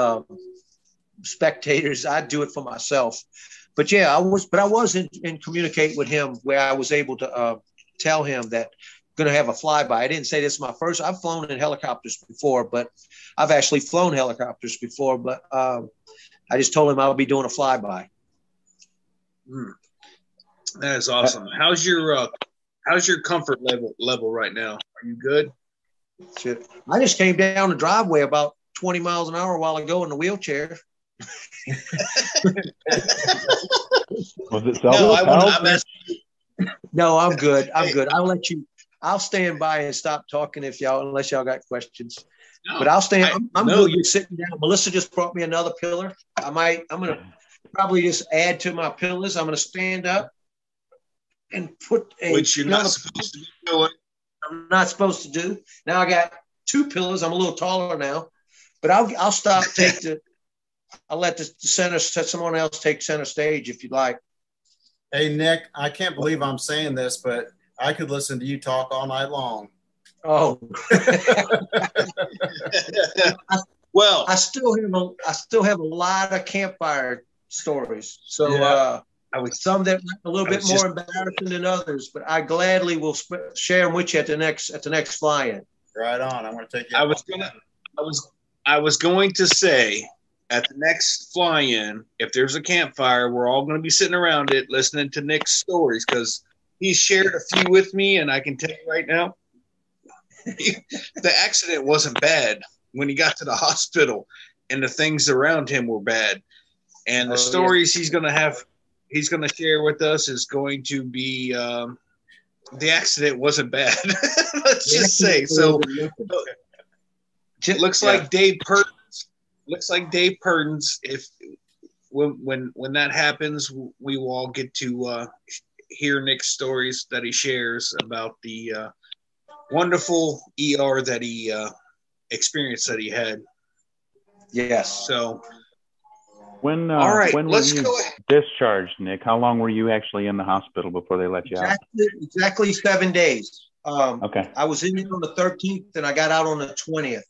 spectators. I do it for myself. But yeah, I was in communicate with him where I was able to tell him that I'm going to have a flyby. I didn't say this is my first. I've flown in helicopters before, but I've actually flown helicopters before. But I just told him I'll be doing a flyby. That is awesome. How's your comfort level right now? Are you good? Shit. I just came down the driveway about 20 miles an hour a while ago in the wheelchair. Was it No, I'm good. I'll stand by and stop talking unless y'all got questions. No, but I'll stand. I'm good. You're sitting down. Melissa just brought me another pillar. I'm going to probably just add to my pillars. I'm going to stand up and put which you're not supposed to be doing. I'm not supposed to do. Now I got 2 pillars. I'm a little taller now, but I'll stop. I'll let someone else take center stage if you'd like. Hey, Nick, I can't believe I'm saying this, but I could listen to you talk all night long. Oh, well, I still have a lot of campfire stories. So some that are a little bit more embarrassing than others, but I gladly will share them with you at the next fly-in. Right on. I'm going to take you. I was going to say at the next fly-in, if there's a campfire, we're all going to be sitting around it listening to Nick's stories because he's shared a few with me, and I can tell you right now, the accident wasn't bad when he got to the hospital, and the things around him were bad. And the stories he's going to share with us is going to be the accident wasn't bad. Let's just say so. It looks like Dave Purdens. Looks like Dave Purdens. If when that happens, we will all get to hear Nick's stories that he shares about the wonderful ER that he experienced that he had. Yes. So when all right, when let's were you go ahead. discharged, Nick? How long were you actually in the hospital before they let you out? Exactly 7 days. Okay. I was in on the 13th and I got out on the 20th.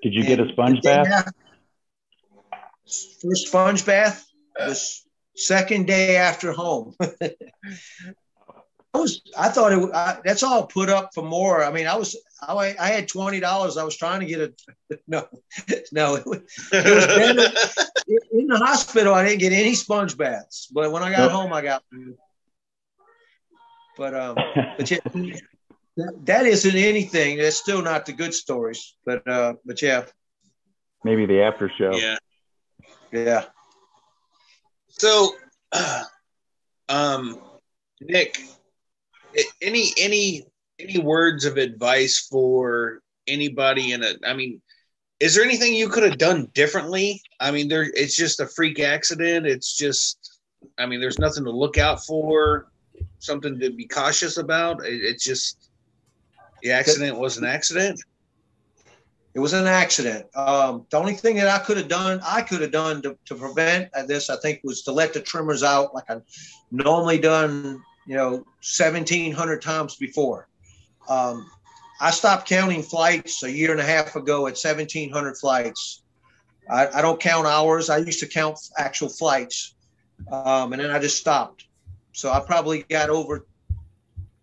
Did you get a sponge bath? First sponge bath was second day after home. I thought that's all put up for more. I mean, I had $20. I was trying to get no. It was better. In the hospital, I didn't get any sponge baths, but when I got home, I got. But yeah, that isn't anything. That's still not the good stories. But yeah. Maybe the after show. Yeah. So, Nick, any words of advice for anybody is there anything you could have done differently? I mean, it's just a freak accident. It's just, there's nothing to look out for, something to be cautious about. It's just, the accident was an accident. It was an accident. The only thing that I could have done to prevent this, I think, was to let the trimmers out like I normally done, 1,700 times before. I stopped counting flights a year and a half ago at 1,700 flights. I don't count hours. I used to count actual flights, and then I just stopped. So I probably got over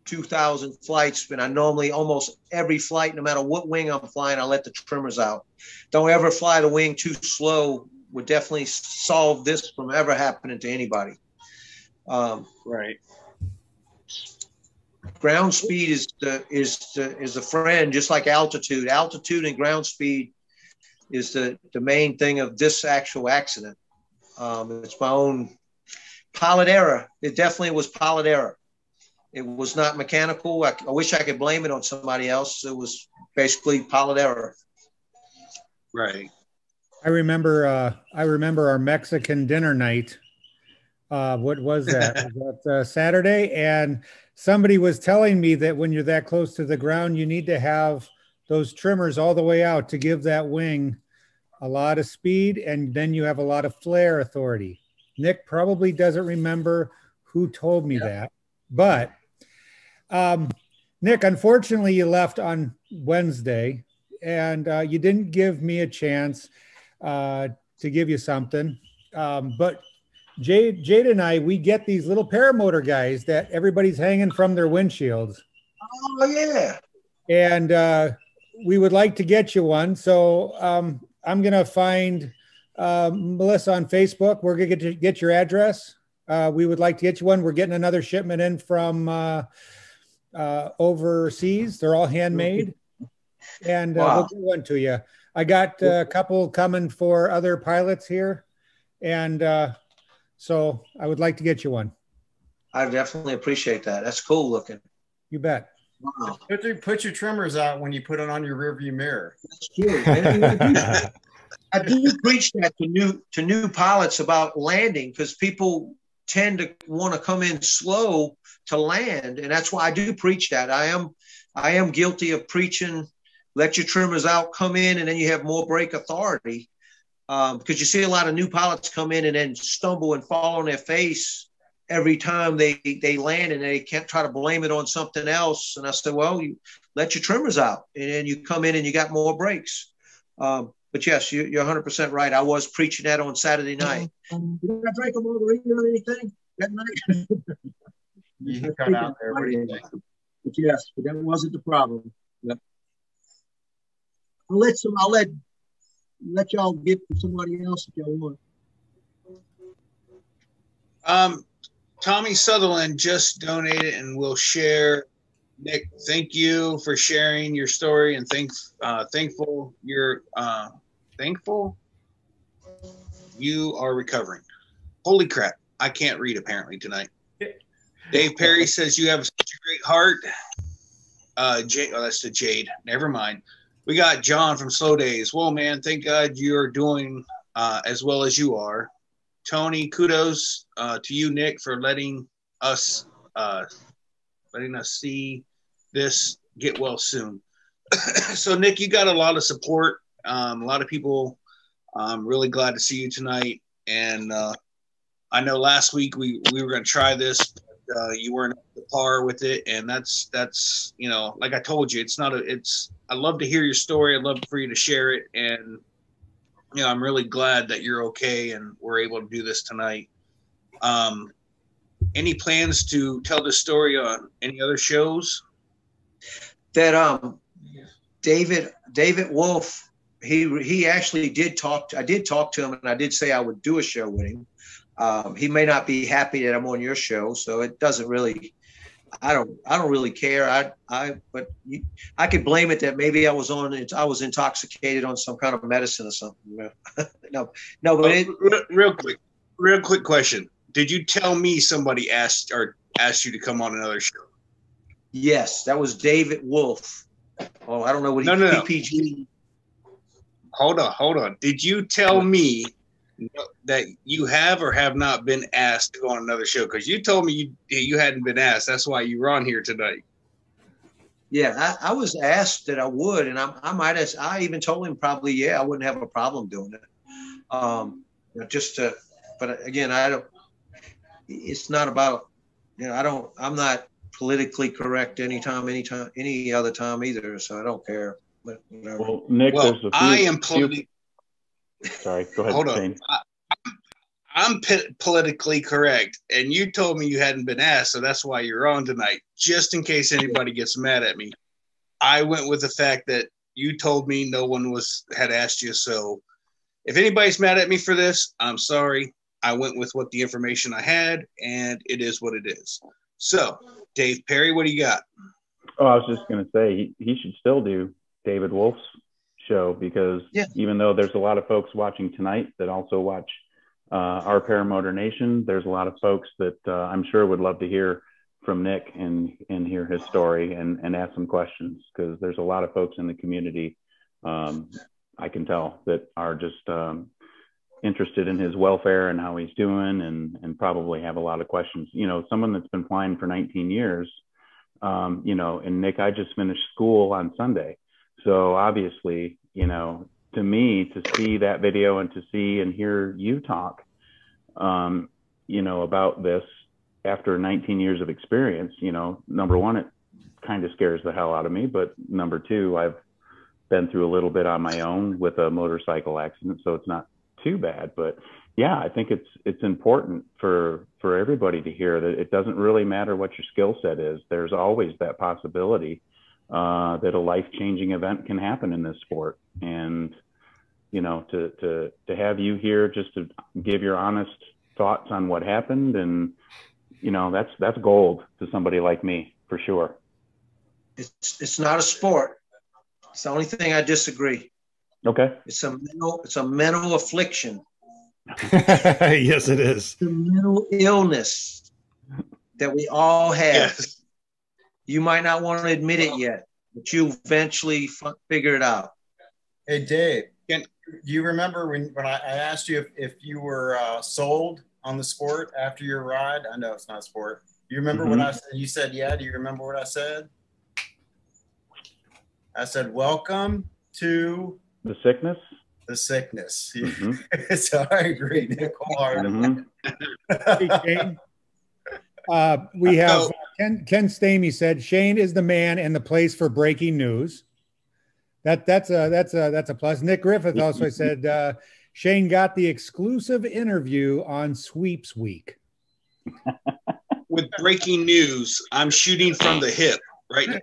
2,000 flights, and I normally almost every flight, no matter what wing I'm flying, I let the trimmers out. Don't ever fly the wing too slow. Would definitely solve this from ever happening to anybody. Right. Ground speed is a friend, just like altitude. Altitude and ground speed is the main thing of this actual accident. It's my own pilot error. It definitely was pilot error. It was not mechanical. I wish I could blame it on somebody else. It was basically pilot error. Right. I remember our Mexican dinner night. What was that? Was that Saturday? And somebody was telling me that when you're that close to the ground, you need to have those trimmers all the way out to give that wing a lot of speed, and then you have a lot of flare authority. Nick probably doesn't remember who told me that, but Nick, unfortunately, you left on Wednesday, and you didn't give me a chance to give you something, but Jade and I, we get these little paramotor guys that everybody's hanging from their windshields. Oh, yeah. And we would like to get you one. So I'm going to find Melissa on Facebook. We're going to get your address. We would like to get you one. We're getting another shipment in from overseas. They're all handmade. And we'll get one to you. I got a couple coming for other pilots here. And so I would like to get you one. I definitely appreciate that. That's cool looking. You bet. Wow. Put your trimmers out when you put it on your rearview mirror. That's true. I do preach that to new pilots about landing, because people tend to want to come in slow to land, and that's why I do preach that. I am guilty of preaching, let your trimmers out, come in, and then you have more brake authority. Because you see a lot of new pilots come in and then stumble and fall on their face every time they land, and they can't try to blame it on something else. And I said, well, you let your trimmers out, and then you come in and you got more brakes. But yes, you're 100% right. I was preaching that on Saturday night. Did I drink a margarita or anything that night? You cut out there. But yes, but that wasn't the problem. Yep. I'll let y'all get to somebody else if y'all want. Tommy Sutherland just donated and will share. Nick, thank you for sharing your story and thankful you are recovering. Holy crap. I can't read apparently tonight. Dave Perry says you have such a great heart. Jade, that's to Jade. Never mind. We got John from Slow Days. Well, man, thank God you're doing as well as you are. Tony, kudos to you, Nick, for letting us see this. Get well soon. So, Nick, you got a lot of support. A lot of people. I'm really glad to see you tonight. And I know last week we were going to try this, but you weren't up to par with it. And that's like I told you, I love to hear your story. I'd love for you to share it. And I'm really glad that you're okay and we're able to do this tonight. Any plans to tell this story on any other shows? That David Wolf, he actually did talk. I did talk to him, and I did say I would do a show with him. He may not be happy that I'm on your show, so it doesn't really. I don't really care. But I could blame it that maybe I was intoxicated on some kind of medicine or something. No, but real quick question. Did you tell me somebody asked you to come on another show? Yes, that was David Wolf. Oh, I don't know what PPG. Hold on. Did you tell me that you have or have not been asked to go on another show? Because you told me you hadn't been asked. That's why you were on here tonight. Yeah, I was asked that I would, and I even told him probably, I wouldn't have a problem doing it. But again, it's not about, I'm not politically correct any other time either, so I don't care. But whatever. Well, Nick, there's a few. I am politically. Sorry, go ahead. Hold on. Shane. I'm politically correct, and you told me you hadn't been asked, so that's why you're on tonight. Just in case anybody gets mad at me, I went with the fact that you told me no one had asked you. So, if anybody's mad at me for this, I'm sorry. I went with what the information I had, and it is what it is. So, Dave Perry, what do you got? Oh, I was just going to say he should still do David Wolf's show because even though there's a lot of folks watching tonight that also watch our Paramotor Nation, there's a lot of folks that I'm sure would love to hear from Nick and hear his story and ask some questions because there's a lot of folks in the community I can tell that are just interested in his welfare and how he's doing and probably have a lot of questions. Someone that's been flying for 19 years, and Nick, I just finished school on Sunday. So obviously, to me, to see that video and to see and hear you talk, about this after 19 years of experience, number one, it kind of scares the hell out of me. But number two, I've been through a little bit on my own with a motorcycle accident, so it's not too bad. But yeah, I think it's important for everybody to hear that it doesn't really matter what your skill set is. There's always that possibility that a life-changing event can happen in this sport. And, to have you here just to give your honest thoughts on what happened. And, that's gold to somebody like me for sure. It's not a sport. It's the only thing I disagree. Okay. It's a mental affliction. Yes, it is. It's a mental illness that we all have. Yes. You might not want to admit it yet, but you eventually figure it out. Hey, Dave, do you remember when I asked you if you were sold on the sport after your ride? I know it's not a sport. Do you remember what I said? You said, yeah. Do you remember what I said? I said, welcome to the sickness. The sickness. So I agree, Nick, wholeheartedly. We have Ken Stamey said Shane is the man and the place for breaking news. That's a plus. Nick Griffith also said Shane got the exclusive interview on Sweeps Week. With breaking news, I'm shooting from the hip right now.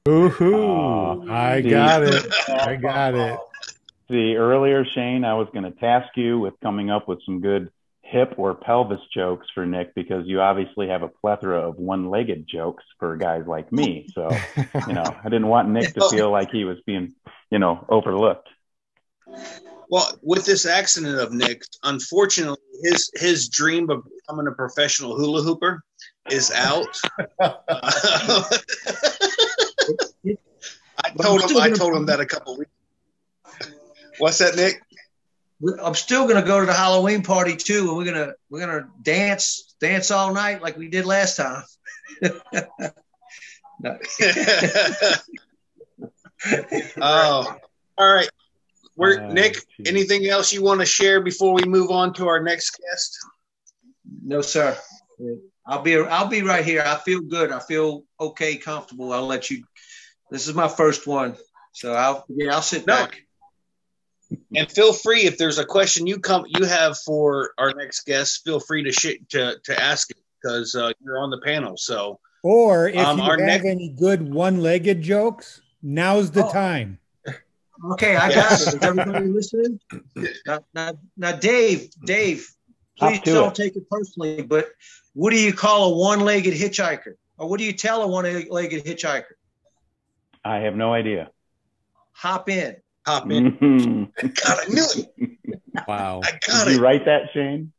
Ooh, I got it. I got it. See, earlier, Shane, I was going to task you with coming up with some good hip or pelvis jokes for Nick, because you obviously have a plethora of one-legged jokes for guys like me. So, I didn't want Nick to feel like he was being, overlooked. Well, with this accident of Nick, unfortunately, his dream of becoming a professional hula hooper is out. I told him that a couple weeks. What's that, Nick? I'm still gonna go to the Halloween party too, and we're gonna dance all night like we did last time. Oh, all right. Nick, anything else you want to share before we move on to our next guest? No, sir. I'll be right here. I feel good. I feel okay, comfortable. I'll let you. This is my first one, so I'll sit back. And feel free, if there's a question you have for our next guest, feel free to ask it, because you're on the panel. So, or if you have any good one-legged jokes, now's the time. Okay, I got it. Is everybody listening? Now, Dave, please don't take it personally, but what do you call a one-legged hitchhiker? Or what do you tell a one-legged hitchhiker? I have no idea. Hop in. God, I knew it. Wow. Did you write that, Shane?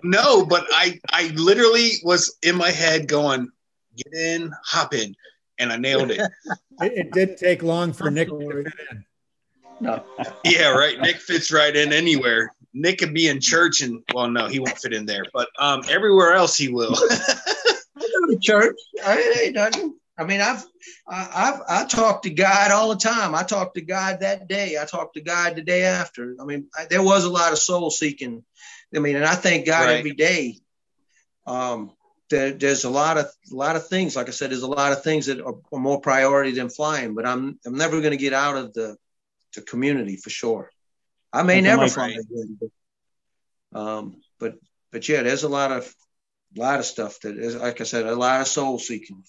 No, but I literally was in my head going, get in, hop in. And I nailed it. It didn't take long for Nick to fit in. No. Yeah, right. Nick fits right in anywhere. Nick could be in church and, well, no, he won't fit in there. But everywhere else he will. I go to church. I mean, I talk to God all the time. I talk to God that day. I talk to God the day after. I mean, there was a lot of soul seeking. I mean, and I thank God every day. There's a lot of things. Like I said, there's a lot of things that are more priority than flying. But I'm never going to get out of the community for sure. I may never fly again. But yeah, there's a lot of stuff that is, like I said, a lot of soul seeking.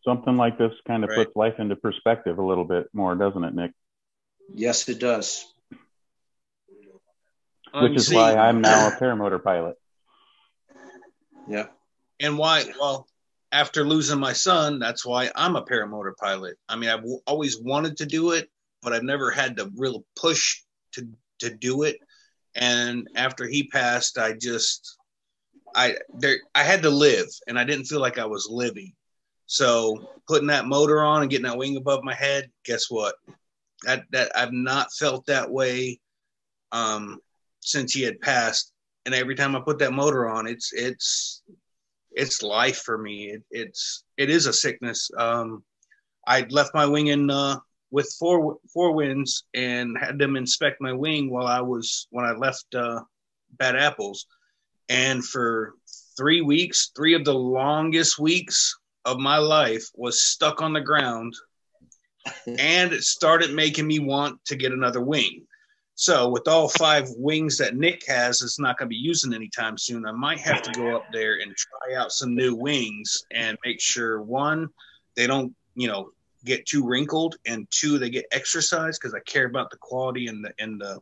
Something like this kind of puts life into perspective a little bit more, doesn't it, Nick? Yes, it does. Which is why I'm now a paramotor pilot. Yeah. And why? Well, after losing my son, that's why I'm a paramotor pilot. I mean, I've always wanted to do it, but I've never had the real push to do it. And after he passed, I had to live, and I didn't feel like I was living. So putting that motor on and getting that wing above my head, guess what? That I've not felt that way since he had passed. And every time I put that motor on, it's life for me. It is a sickness. I left my wing in with four winds and had them inspect my wing when I left Bad Apples. And for 3 weeks, 3 of the longest weeks of my life, was stuck on the ground, and it started making me want to get another wing. So with all 5 wings that Nick has, it's not going to be using anytime soon. I might have to go up there and try out some new wings and make sure, 1, they don't, get too wrinkled, and 2, they get exercise, because I care about the quality and the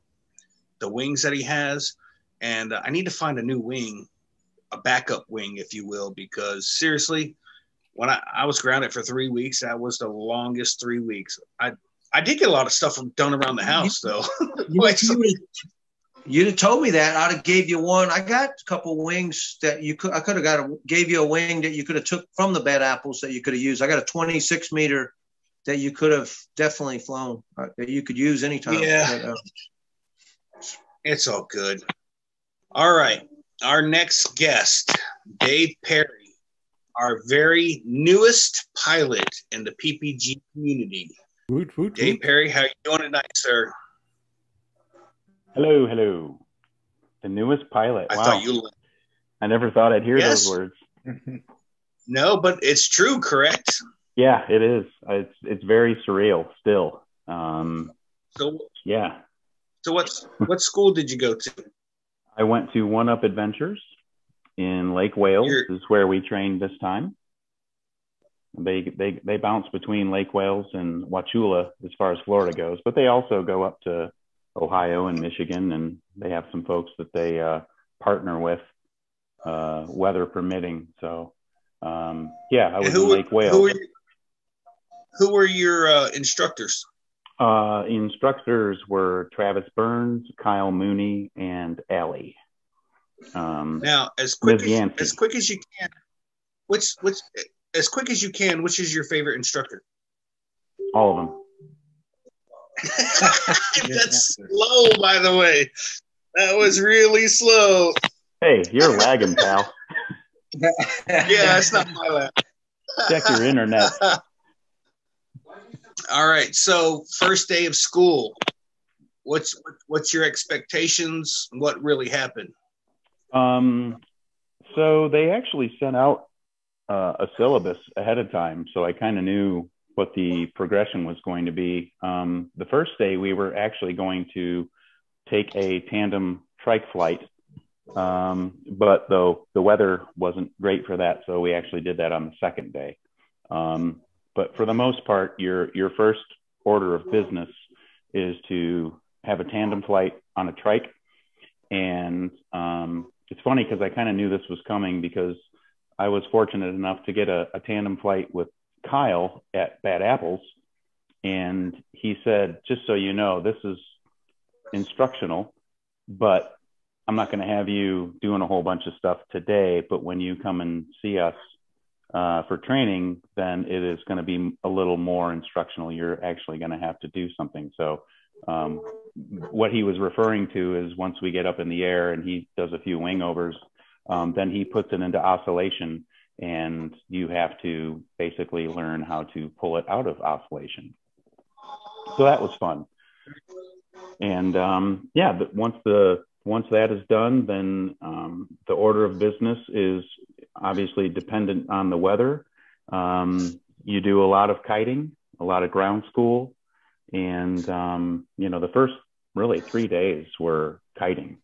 wings that he has. And I need to find a new wing, a backup wing, if you will, because seriously, when I was grounded for 3 weeks, that was the longest 3 weeks. I did get a lot of stuff done around the house, though. You'd have told me that. I'd have gave you one. I got a couple wings that I could have gave you a wing that you could have took from the Bad Apples that you could have used. I got a 26 meter that you could have definitely flown, that you could use anytime. Yeah. It's all good. All right. Our next guest, Dave Perry, our very newest pilot in the PPG community. Dave Perry, how are you doing tonight, sir? Hello. The newest pilot. Wow. I never thought I'd hear those words. No, but it's true, correct? Yeah, it is. It's very surreal still. Yeah. So what school did you go to? I went to One Up Adventures in Lake Wales. This is where we trained this time. They bounce between Lake Wales and Wauchula as far as Florida goes, but they also go up to Ohio and Michigan, and they have some folks that they partner with, weather permitting. So I was in Lake Wales. Who were your instructors? Instructors were Travis Burns, Kyle Mooney, and Allie. Now, as quick as you can, which is your favorite instructor? All of them. That's slow, by the way. That was really slow. Hey, you're lagging, pal. Yeah, it's not my lag. Check your internet. All right. So, first day of school. What's your expectations? What really happened? So they actually sent out a syllabus ahead of time, so I kind of knew what the progression was going to be. The first day we were actually going to take a tandem trike flight, but though the weather wasn't great for that, so we actually did that on the second day. But for the most part, your first order of business is to have a tandem flight on a trike. And it's funny because I kind of knew this was coming, because I was fortunate enough to get a tandem flight with Kyle at Bad Apples. And he said, just so you know, this is instructional, but I'm not going to have you doing a whole bunch of stuff today. But when you come and see us for training, then it is going to be a little more instructional. You're actually going to have to do something. So what he was referring to is once we get up in the air and he does a few wing overs, then he puts it into oscillation, and you have to basically learn how to pull it out of oscillation. So that was fun. And but once that is done, then the order of business is obviously dependent on the weather. You do a lot of kiting, a lot of ground school, and the first really 3 days were kiting.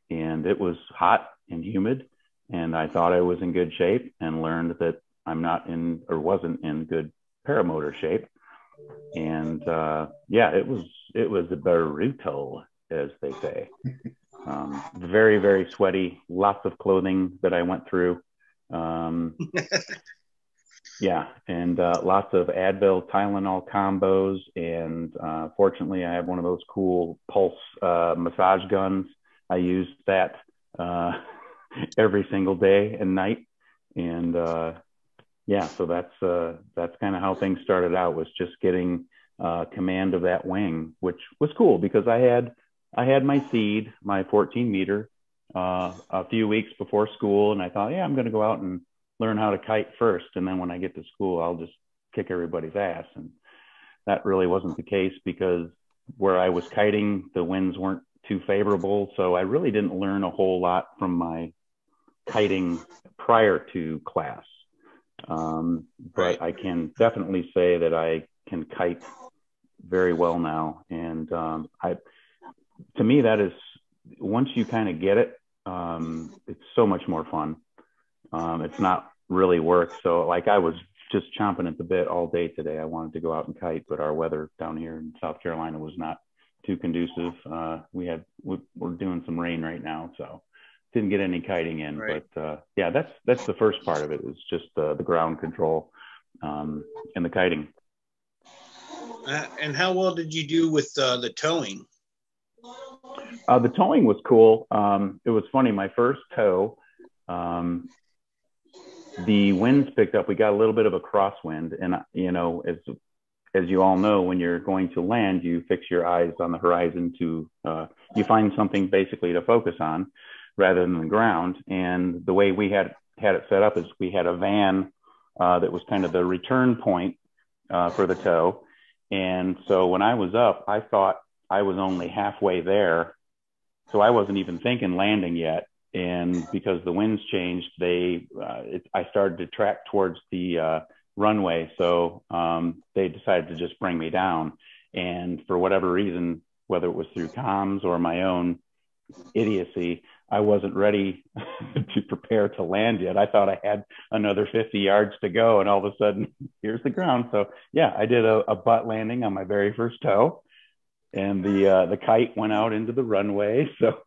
And it was hot and humid, and I thought I was in good shape, and learned that I'm not in, or wasn't in, good paramotor shape. And it was brutal, as they say. Very, very sweaty, lots of clothing that I went through. And lots of Advil, Tylenol combos. And fortunately, I have one of those cool pulse massage guns. I used that every single day and night. And so that's kind of how things started out, was just getting command of that wing, which was cool because I had my seed, my 14 meter, a few weeks before school. And I thought, I'm going to go out and learn how to kite first. And then when I get to school, I'll just kick everybody's ass. And that really wasn't the case, because where I was kiting, the winds weren't too favorable. So I really didn't learn a whole lot from my kiting prior to class. But I can definitely say that I can kite very well now. And to me, that is, once you kind of get it, it's so much more fun. It's not really work. So like, I was just chomping at the bit all day today. I wanted to go out and kite, but our weather down here in South Carolina was not too conducive. We're doing some rain right now, so didn't get any kiting in. Right. But that's the first part of it, is just the ground control and the kiting. And how well did you do with the towing? The towing was cool. It was funny. My first tow, the winds picked up. We got a little bit of a crosswind, and as you all know, when you're going to land, you fix your eyes on the horizon to you find something basically to focus on rather than the ground. And the way we had it set up is we had a van that was kind of the return point for the tow. And so when I was up, I thought I was only halfway there. So I wasn't even thinking landing yet. And because the winds changed, I started to track towards the runway. So they decided to just bring me down. And for whatever reason, whether it was through comms or my own idiocy. I wasn't ready to prepare to land yet. I thought I had another 50 yards to go, and all of a sudden, here's the ground. So yeah, I did a butt landing on my very first toe, and the kite went out into the runway. So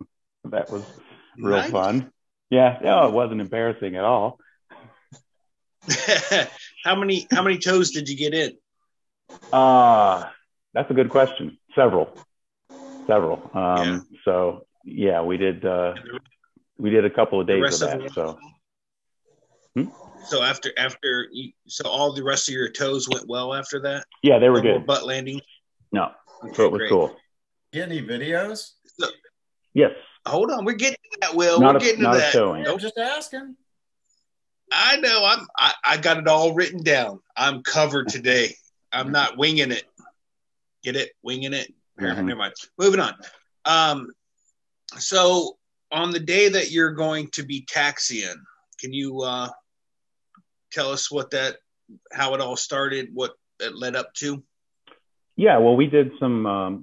that was real fun. Yeah, no, it wasn't embarrassing at all. How many toes did you get in? That's a good question. Several. So yeah, we did a couple of days of that. So so all the rest of your toes went well after that? Yeah, they were no good. More butt landing? No. Okay, so it was cool. Get any videos? Yes. Hold on, we're getting to that, Will. We're getting to that. I'm just asking. I know. I got it all written down. I'm covered today. I'm not winging it. Get it? Winging it. Mm-hmm. Never mind. Moving on. So on the day that you're going to be taxiing, can you tell us how it all started, what it led up to? Yeah, well, we did on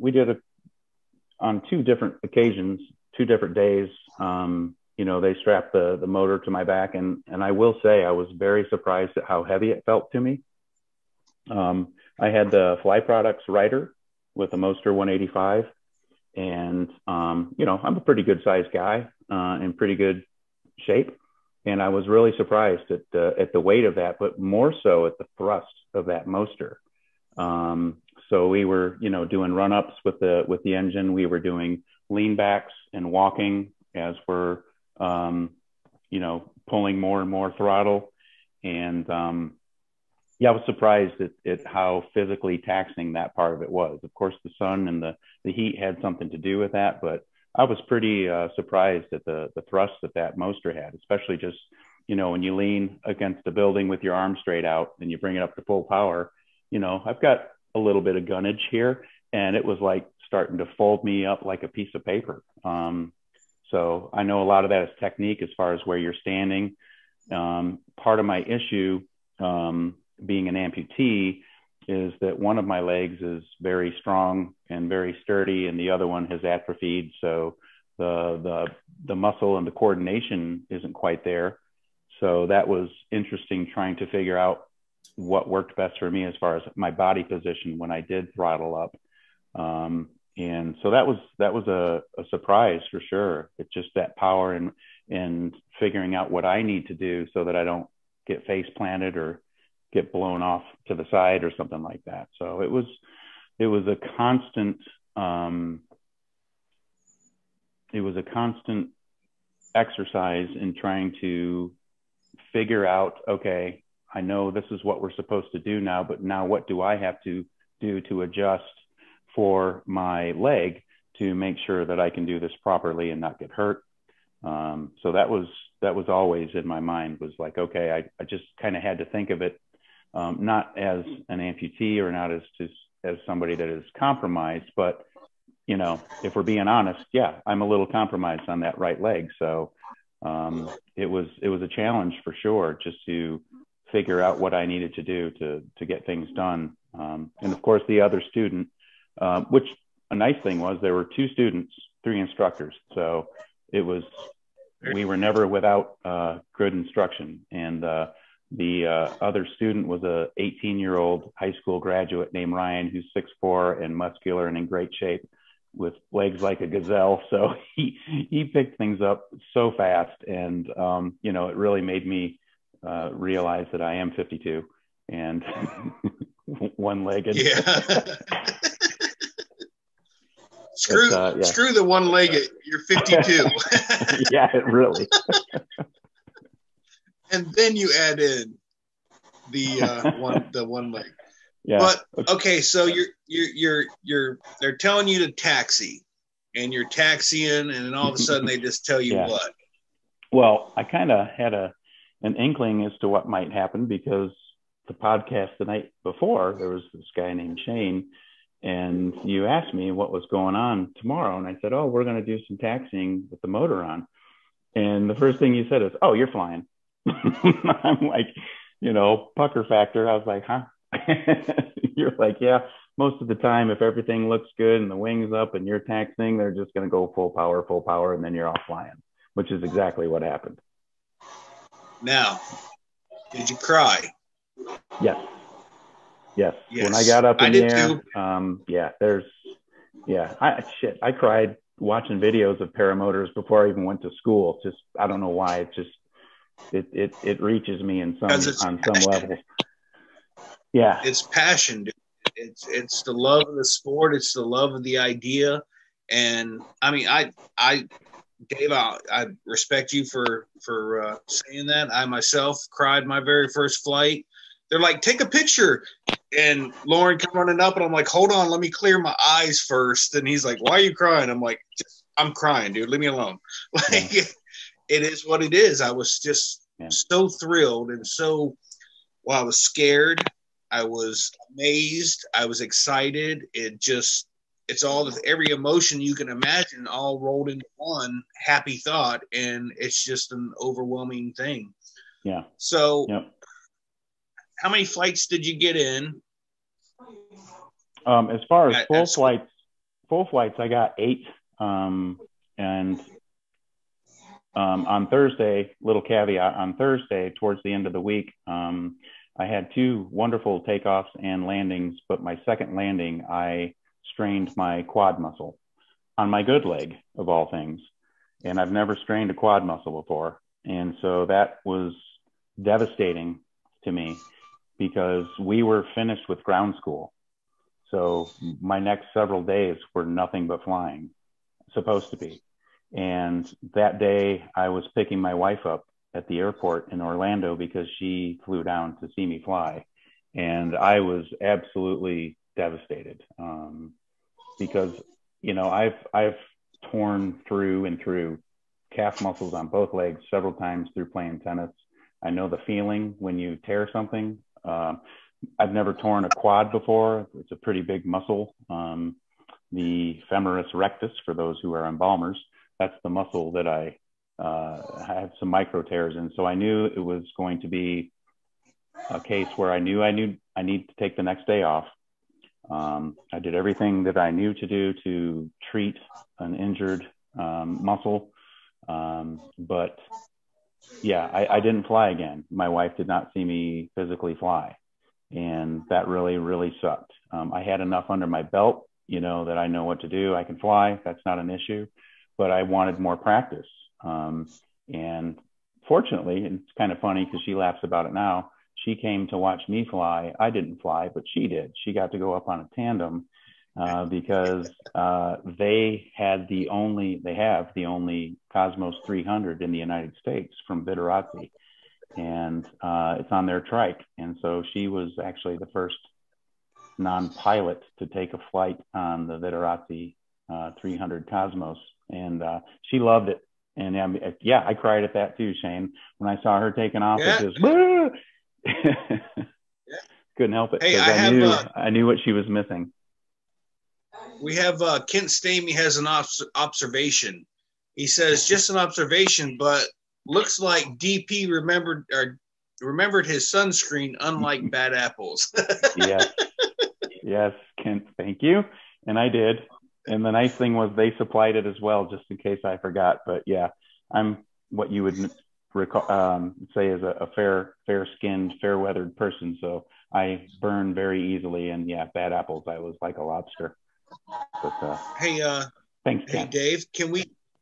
two different occasions, 2 different days. They strapped the motor to my back, and I will say I was very surprised at how heavy it felt to me. I had the Fly Products Rider with a Moster 185, and I'm a pretty good sized guy in pretty good shape, and I was really surprised at the weight of that, but more so at the thrust of that Moster. So we were doing run ups with the engine. We were doing lean backs and walking as we're pulling more and more throttle, and I was surprised at how physically taxing that part of it was. Of course, the sun and the heat had something to do with that, but I was pretty surprised at the thrust that Moster had, especially just, when you lean against a building with your arm straight out and you bring it up to full power. I've got a little bit of gunnage here, and it was like starting to fold me up like a piece of paper. So I know a lot of that is technique as far as where you're standing. Part of my issue, being an amputee, is that one of my legs is very strong and very sturdy, and the other one has atrophied. So the muscle and the coordination isn't quite there. So that was interesting, trying to figure out what worked best for me as far as my body position when I did throttle up. And so that was a surprise for sure. It's just that power and figuring out what I need to do so that I don't get face planted or get blown off to the side or something like that. So it was a constant exercise in trying to figure out, okay, I know this is what we're supposed to do now, but now what do I have to do to adjust for my leg to make sure that I can do this properly and not get hurt? So that was always in my mind, was like, okay, I just kind of had to think of it, not as an amputee or not as somebody that is compromised, but if we're being honest, yeah, I'm a little compromised on that right leg. So it was a challenge for sure, just to figure out what I needed to do to get things done. And of course, the other student, which a nice thing was, there were 2 students, 3 instructors. So we were never without good instruction. And the other student was a 18-year-old high school graduate named Ryan, who's 6'4" and muscular and in great shape, with legs like a gazelle. So he picked things up so fast. And, it really made me realize that I am 52 and one-legged. Yeah. Screw the one-legged. You're 52. Yeah, really. And then you add in the one leg. Yeah. But okay, so they're telling you to taxi, and you're taxiing, and then all of a sudden they just tell you what? Well, I kind of had an inkling as to what might happen, because the podcast the night before, there was this guy named Shane, and you asked me what was going on tomorrow, and I said, oh, we're going to do some taxiing with the motor on. And the first thing you said is, oh, you're flying. I'm like, pucker factor. I was like, huh? You're like, yeah, most of the time, if everything looks good and the wing's up and you're taxiing, they're just going to go full power, and then you're off flying, which is exactly what happened. Now, did you cry? Yes. Yes. Yes. When I got up in the air, I cried watching videos of paramotors before I even went to school. Just, I don't know why. It reaches me on some level. Yeah. It's passion, dude. It's the love of the sport. It's the love of the idea. And I mean, Dave, I respect you for saying that. I myself cried my very first flight. They're like, take a picture. And Lauren come running up, and I'm like, hold on, let me clear my eyes first. And he's like, why are you crying? I'm like, I'm crying, dude. Leave me alone. Like, it is what it is. I was just so thrilled and so, well, I was scared. I was amazed. I was excited. It's all every emotion you can imagine all rolled into one happy thought. And it's just an overwhelming thing. Yeah. So how many flights did you get in? As far as full flights, I got 8. And on Thursday, little caveat, on Thursday, towards the end of the week, I had 2 wonderful takeoffs and landings, but my second landing, I strained my quad muscle on my good leg, of all things. And I've never strained a quad muscle before. And so that was devastating to me because we were finished with ground school. So my next several days were nothing but flying, supposed to be. And that day I was picking my wife up at the airport in Orlando because she flew down to see me fly. And I was absolutely devastated because, you know, I've torn through and through calf muscles on both legs several times through playing tennis. I know the feeling when you tear something. I've never torn a quad before. It's a pretty big muscle. The femoris rectus, for those who are embalmers, that's the muscle that I had some micro tears in. So I knew it was going to be a case where I need to take the next day off. I did everything that I knew to do to treat an injured muscle. But yeah, I didn't fly again. My wife did not see me physically fly. And that really, really sucked. I had enough under my belt, you know, that I know what to do. I can fly. That's not an issue. But I wanted more practice. And fortunately, and it's kind of funny because she laughs about it now, she came to watch me fly. I didn't fly, but she did. She got to go up on a tandem because they have the only Cosmos 300 in the United States from Viterazzi. And it's on their trike. And so she was actually the first non-pilot to take a flight on the Viterazzi 300 Cosmos. And she loved it. And I cried at that too, Shane. When I saw her taking off, it just couldn't help it. Hey, I knew what she was missing. We have Kent Stamey has an observation. He says, just an observation, but looks like DP remembered his sunscreen, unlike bad apples. Yes, Kent, thank you. And I did. And the nice thing was they supplied it as well, just in case I forgot. But yeah, I'm what you would say is a fair-skinned, fair-weathered person. So I burn very easily. And yeah, bad apples, I was like a lobster. But thanks, Kent. Hey, Dave,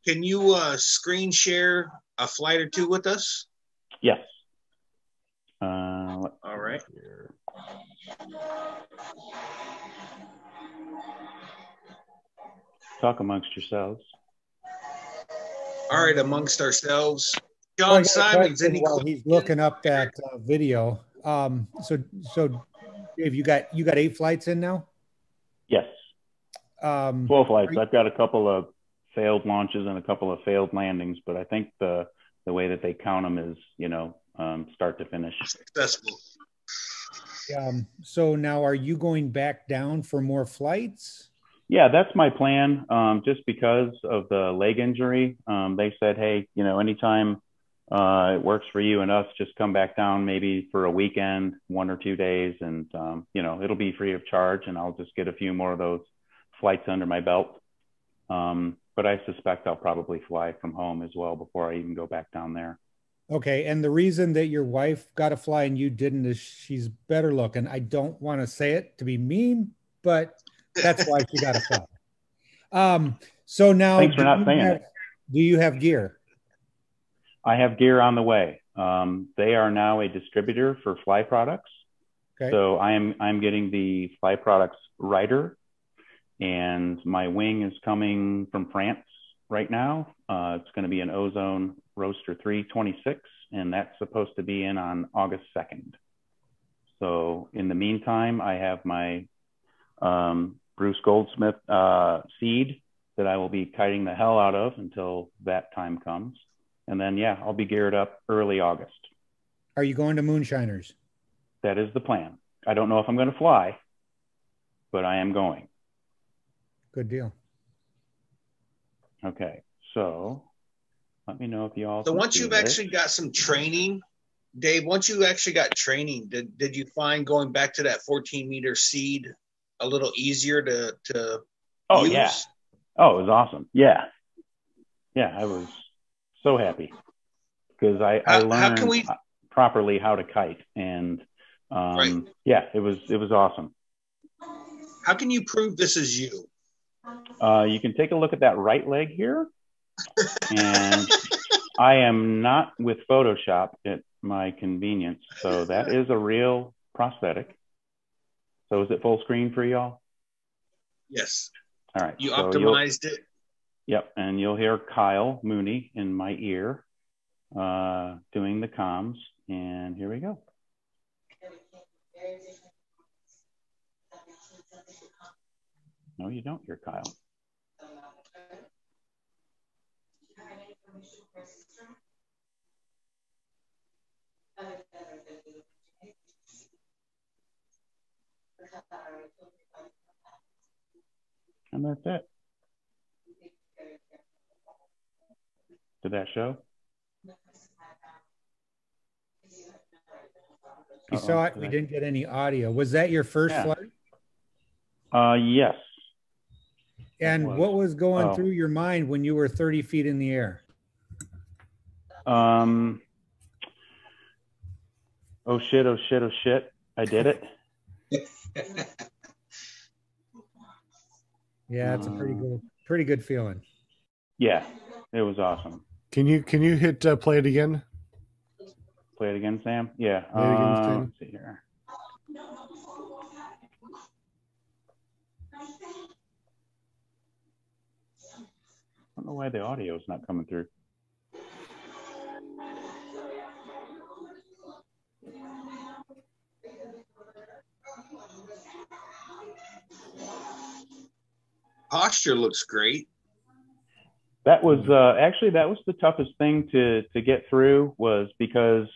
can you screen share a flight or two with us? Yes. All right. Talk amongst yourselves. All right, amongst ourselves. John Simons. While he's looking up that video. So Dave, you got 8 flights in now? Yes. 12 flights. I've got a couple of failed launches and a couple of failed landings, but I think the way that they count them is, start to finish. Successful. So now are you going back down for more flights? Yeah, that's my plan. Just because of the leg injury, they said, hey, anytime it works for you and us, just come back down maybe for a weekend, 1 or 2 days, and it'll be free of charge, and I'll just get a few more of those flights under my belt. But I suspect I'll probably fly from home as well before I even go back down there. Okay. And the reason that your wife got to fly and you didn't is she's better looking. I don't want to say it to be mean, but that's why she got to fly. So now, thanks for not saying it. Do you have gear? I have gear on the way. They are now a distributor for Fly Products. Okay. So I'm getting the Fly Products rider, and my wing is coming from France right now. It's going to be an Ozone Roaster 326, and that's supposed to be in on August 2nd. So in the meantime, I have my Bruce Goldsmith seed that I will be kiting the hell out of until that time comes. And then, yeah, I'll be geared up early August. Are you going to Moonshiners? That is the plan. I don't know if I'm going to fly, but I am going. Good deal. Okay, so let me know if you all. So once you've actually got some training, Dave, once you actually got training, did you find going back to that 14-meter seed a little easier to use? Yeah. Oh, it was awesome. Yeah. Yeah, I was so happy because I learned properly how to kite, and right. Yeah, it was awesome. How can you prove this is you? You can take a look at that right leg here, and I am not with Photoshop at my convenience, so that is a real prosthetic. So is it full screen for y'all? Yes. All right. You optimized it. Yep, and you'll hear Kyle Mooney in my ear doing the comms, and here we go. No, you don't hear Kyle. And that's it. Did that show? We saw it. We didn't get any audio. Was that your first flight? Yes. And what was going through your mind when you were 30 feet in the air? Oh shit, oh shit, oh shit. I did it. Yeah, it's a pretty good feeling. Yeah, it was awesome. Can you hit play it again? Play it again, Sam? Yeah. Play it again, Sam. Let's see here. I don't know why the audio is not coming through. Posture looks great. That was actually the toughest thing to get through, was because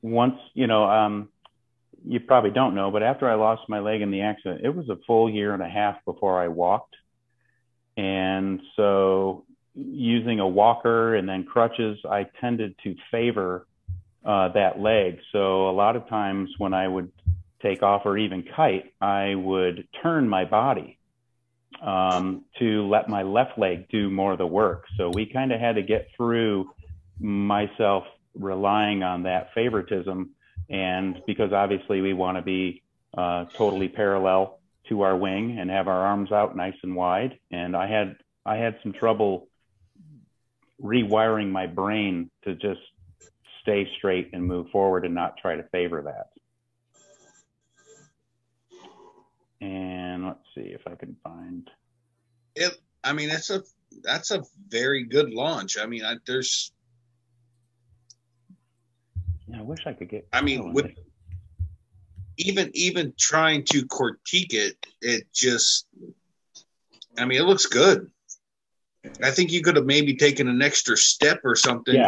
once, you probably don't know, but after I lost my leg in the accident, it was a full year and a half before I walked. And so using a walker and then crutches, I tended to favor that leg. So a lot of times when I would take off or even kite, I would turn my body to let my left leg do more of the work. So we kind of had to get through myself relying on that favoritism. And because obviously we want to be totally parallel to our wing and have our arms out nice and wide. And I had some trouble rewiring my brain to just stay straight and move forward and not try to favor that. And let's see if I can find it. I mean, that's a very good launch. I mean, I wish I could get. I mean, with even trying to critique it, it looks good. I think you could have maybe taken an extra step or something.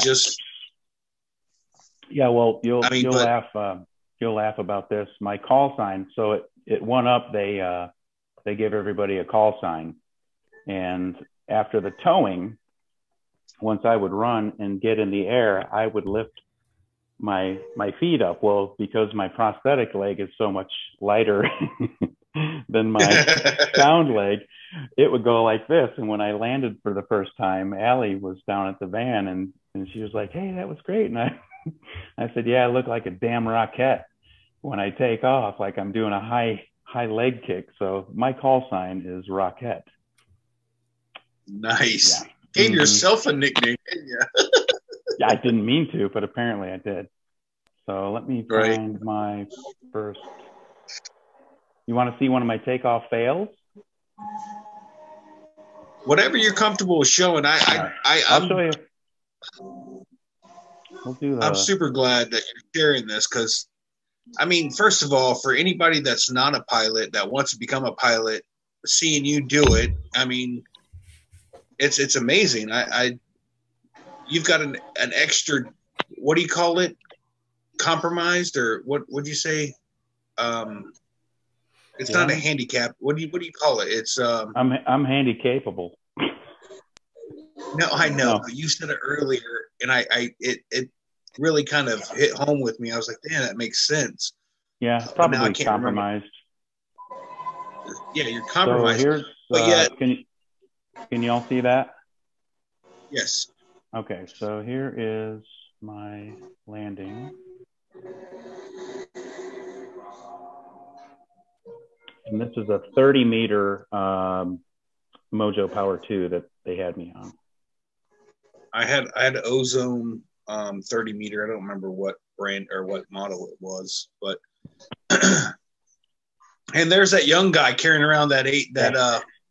Yeah. Well, you'll laugh about this. My call sign. So it went up. They give everybody a call sign, and after the towing, once I would run and get in the air, I would lift my feet up. Well, because my prosthetic leg is so much lighter than my sound leg, it would go like this. And when I landed for the first time, Allie was down at the van, and she was like, "Hey, that was great." And I said, "Yeah, I look like a damn rocket when I take off, like I'm doing a high leg kick." So my call sign is Rocket. Nice. Yeah. Gave yourself a nickname, didn't you? Yeah, I didn't mean to, but apparently I did. So let me find my first. You want to see one of my takeoff fails? Whatever you're comfortable with showing. I'll show you. We'll do I'm super glad that you're sharing this because, I mean, first of all, for anybody that's not a pilot that wants to become a pilot, seeing you do it, I mean, it's amazing. You've got an extra, what do you call it? Compromised, or what would you say? It's not a handicap. What do you call it? It's I'm handy capable. No, I know. No. You said it earlier, and it really kind of hit home with me. I was like, damn, that makes sense. Yeah, probably compromised. Yeah, you're compromised. So here's, but yet, can you all see that? Yes. Okay, so here is my landing. And this is a 30-meter Mojo Power 2 that they had me on. I had Ozone 30-meter. I don't remember what brand or what model it was, but and there's that young guy carrying around that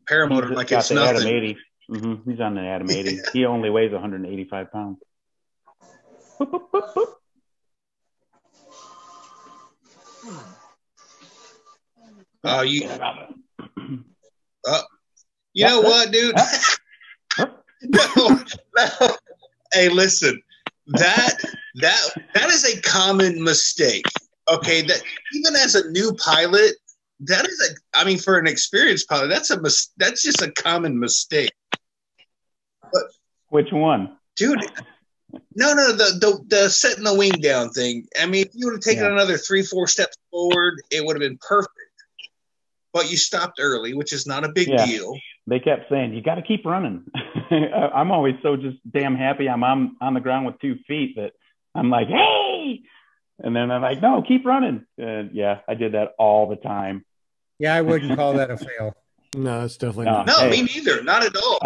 paramotor like it's nothing. Atom 80. He's on the Atom 80. Yeah. He only weighs 185 pounds. Boop, boop, boop, boop. You know what, dude? No. Hey, listen, that is a common mistake. Okay, that even as a new pilot, that is for an experienced pilot, that's just a common mistake. But which one, dude? No, the setting the wing down thing. I mean, if you would have taken another 3-4 steps forward, it would have been perfect. But you stopped early, which is not a big deal. They kept saying, you got to keep running. I'm always so just damn happy I'm on the ground with 2 feet that I'm like, hey! And then I'm like, no, keep running. Yeah, I did that all the time. Yeah, I wouldn't call that a fail. No, it's definitely not. No, me neither. Not at all.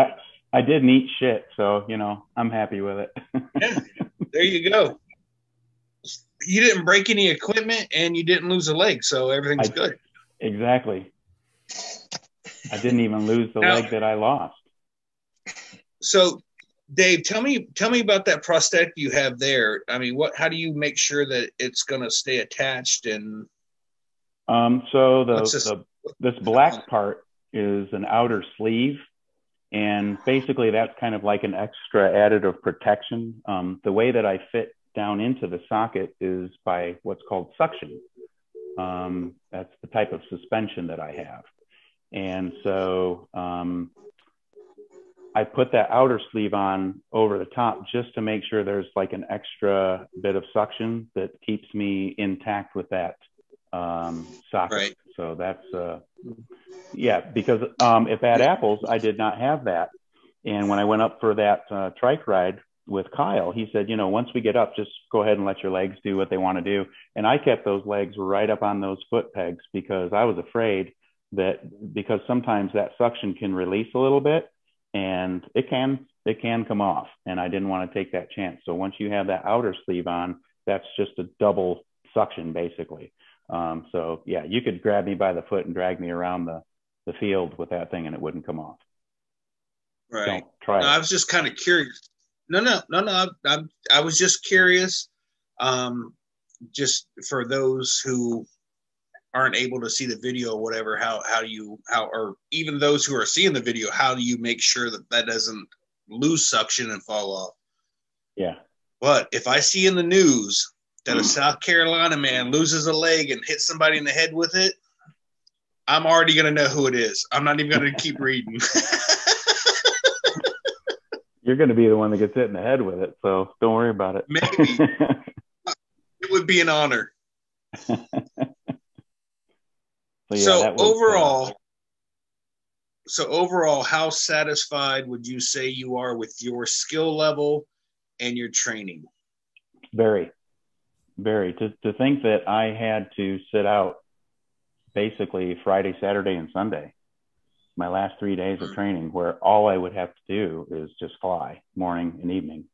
I didn't eat shit, so, I'm happy with it. Yeah, there you go. You didn't break any equipment and you didn't lose a leg, so everything's good. Exactly. I didn't even lose the leg that I lost. So, Dave, tell me about that prosthetic you have there. I mean, how do you make sure that it's going to stay attached? And so this black part is an outer sleeve, and basically that's kind of like an extra additive protection. The way that I fit down into the socket is by what's called suction. That's the type of suspension that I have. And so I put that outer sleeve on over the top just to make sure there's like an extra bit of suction that keeps me intact with that socket. Right. So that's, because at Bad Apples, I did not have that. And when I went up for that trike ride with Kyle, he said, once we get up, just go ahead and let your legs do what they want to do. And I kept those legs right up on those foot pegs because I was afraid because sometimes that suction can release a little bit and it can come off. And I didn't want to take that chance. So once you have that outer sleeve on, that's just a double suction basically. So yeah, you could grab me by the foot and drag me around the field with that thing and it wouldn't come off. Right. Don't try it. I was just kind of curious. No. I was just curious. Just for those who aren't able to see the video or whatever, or even those who are seeing the video, how do you make sure that doesn't lose suction and fall off? Yeah. But if I see in the news that a South Carolina man loses a leg and hits somebody in the head with it, I'm already going to know who it is. I'm not even going to keep reading. You're going to be the one that gets hit in the head with it, so don't worry about it. Maybe. It would be an honor. So, yeah, So that was, overall, how satisfied would you say you are with your skill level and your training? very, very. To think that I had to sit out basically Friday, Saturday, and Sunday, my last 3 days of training, where all I would have to do is just fly morning and evening.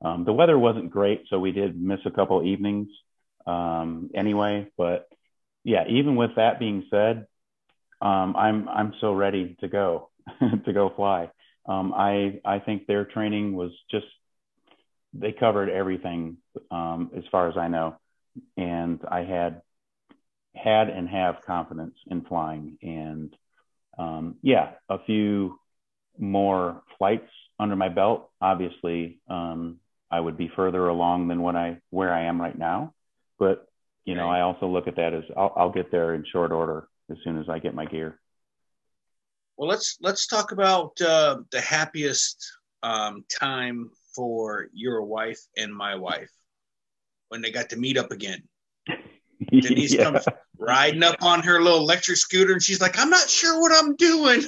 The weather wasn't great, so we did miss a couple evenings anyway. But yeah, even with that being said, I'm so ready to go to go fly. I think their training was just, they covered everything as far as I know, and I had and have confidence in flying. And yeah, a few more flights under my belt, obviously, I would be further along than where I am right now. But you know, I also look at that as I'll get there in short order as soon as I get my gear. Well, let's talk about the happiest time for your wife and my wife when they got to meet up again. Denise comes riding up on her little electric scooter, and she's like, "I'm not sure what I'm doing."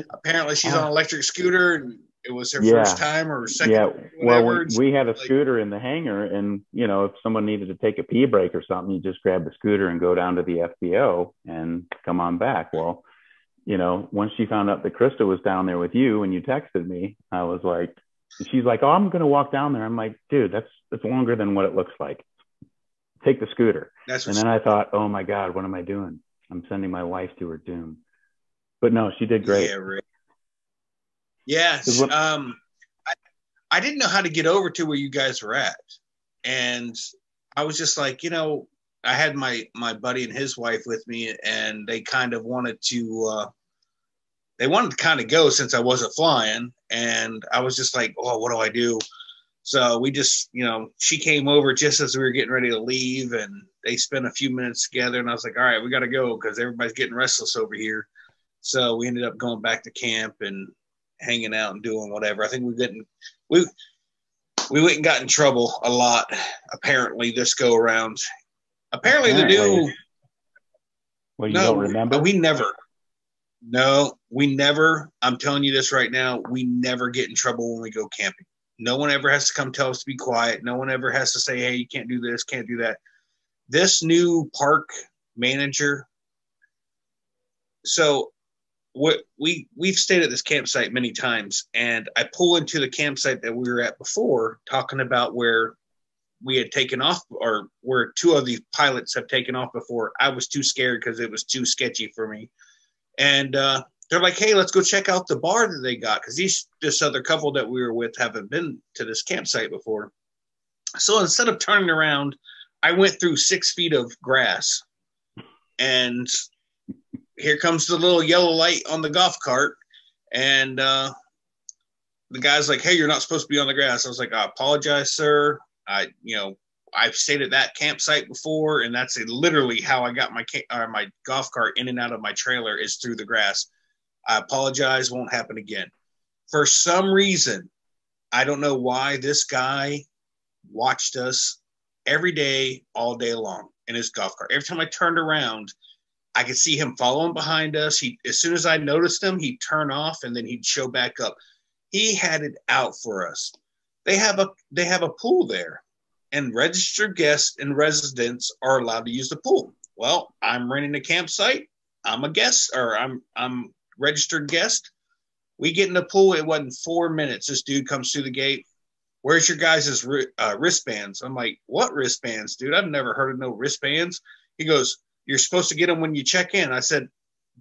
Apparently, she's on an electric scooter, and it was her first time or second. Yeah, whatever. well, we had a scooter in the hangar, and you know, if someone needed to take a pee break or something, you just grab the scooter and go down to the FBO and come on back. Well, you know, once she found out that Krista was down there with you and you texted me, I was like, she's like, "Oh, I'm going to walk down there." I'm like, "Dude, that's longer than what it looks like. Take the scooter." And then I thought, oh my God, what am I doing? I'm sending my wife to her doom. But no, she did great. Yeah, right. Yes. I didn't know how to get over to where you guys were at. And I was just like, you know, I had my buddy and his wife with me, and they kind of wanted to kind of go since I wasn't flying. And I was just like, oh, what do I do? So we just, you know, she came over just as we were getting ready to leave, and they spent a few minutes together. And I was like, all right, we got to go because everybody's getting restless over here. So we ended up going back to camp and hanging out and doing whatever. I think we went and got in trouble a lot, apparently, this go around. Apparently the new. Well, you don't remember? We never. I'm telling you this right now. We never get in trouble when we go camping. No one ever has to come tell us to be quiet. No one ever has to say, hey, you can't do this, can't do that. This new park manager. So we've stayed at this campsite many times, and I pull into the campsite that we were at before, talking about where we had taken off, or where two of the pilots have taken off before. I was too scared because it was too sketchy for me. And they're like, hey, let's go check out the bar that they got, because this other couple that we were with haven't been to this campsite before. So instead of turning around, I went through 6 feet of grass, and here comes the little yellow light on the golf cart, and the guy's like, hey, you're not supposed to be on the grass. I was like, I apologize, sir. I've stayed at that campsite before, and that's literally how I got my golf cart in and out of my trailer, is through the grass. I apologize. Won't happen again. For some reason, I don't know why, this guy watched us every day, all day long in his golf cart. Every time I turned around, I could see him following behind us. As soon as I noticed him, he'd turn off and then he'd show back up. He had it out for us. They have a pool there, and registered guests and residents are allowed to use the pool. Well, I'm renting a campsite. I'm a guest, or I'm registered guest. We get in the pool. It wasn't 4 minutes. This dude comes through the gate. Where's your guys' wristbands? I'm like, what wristbands, dude? I've never heard of no wristbands. He goes, you're supposed to get them when you check in. I said,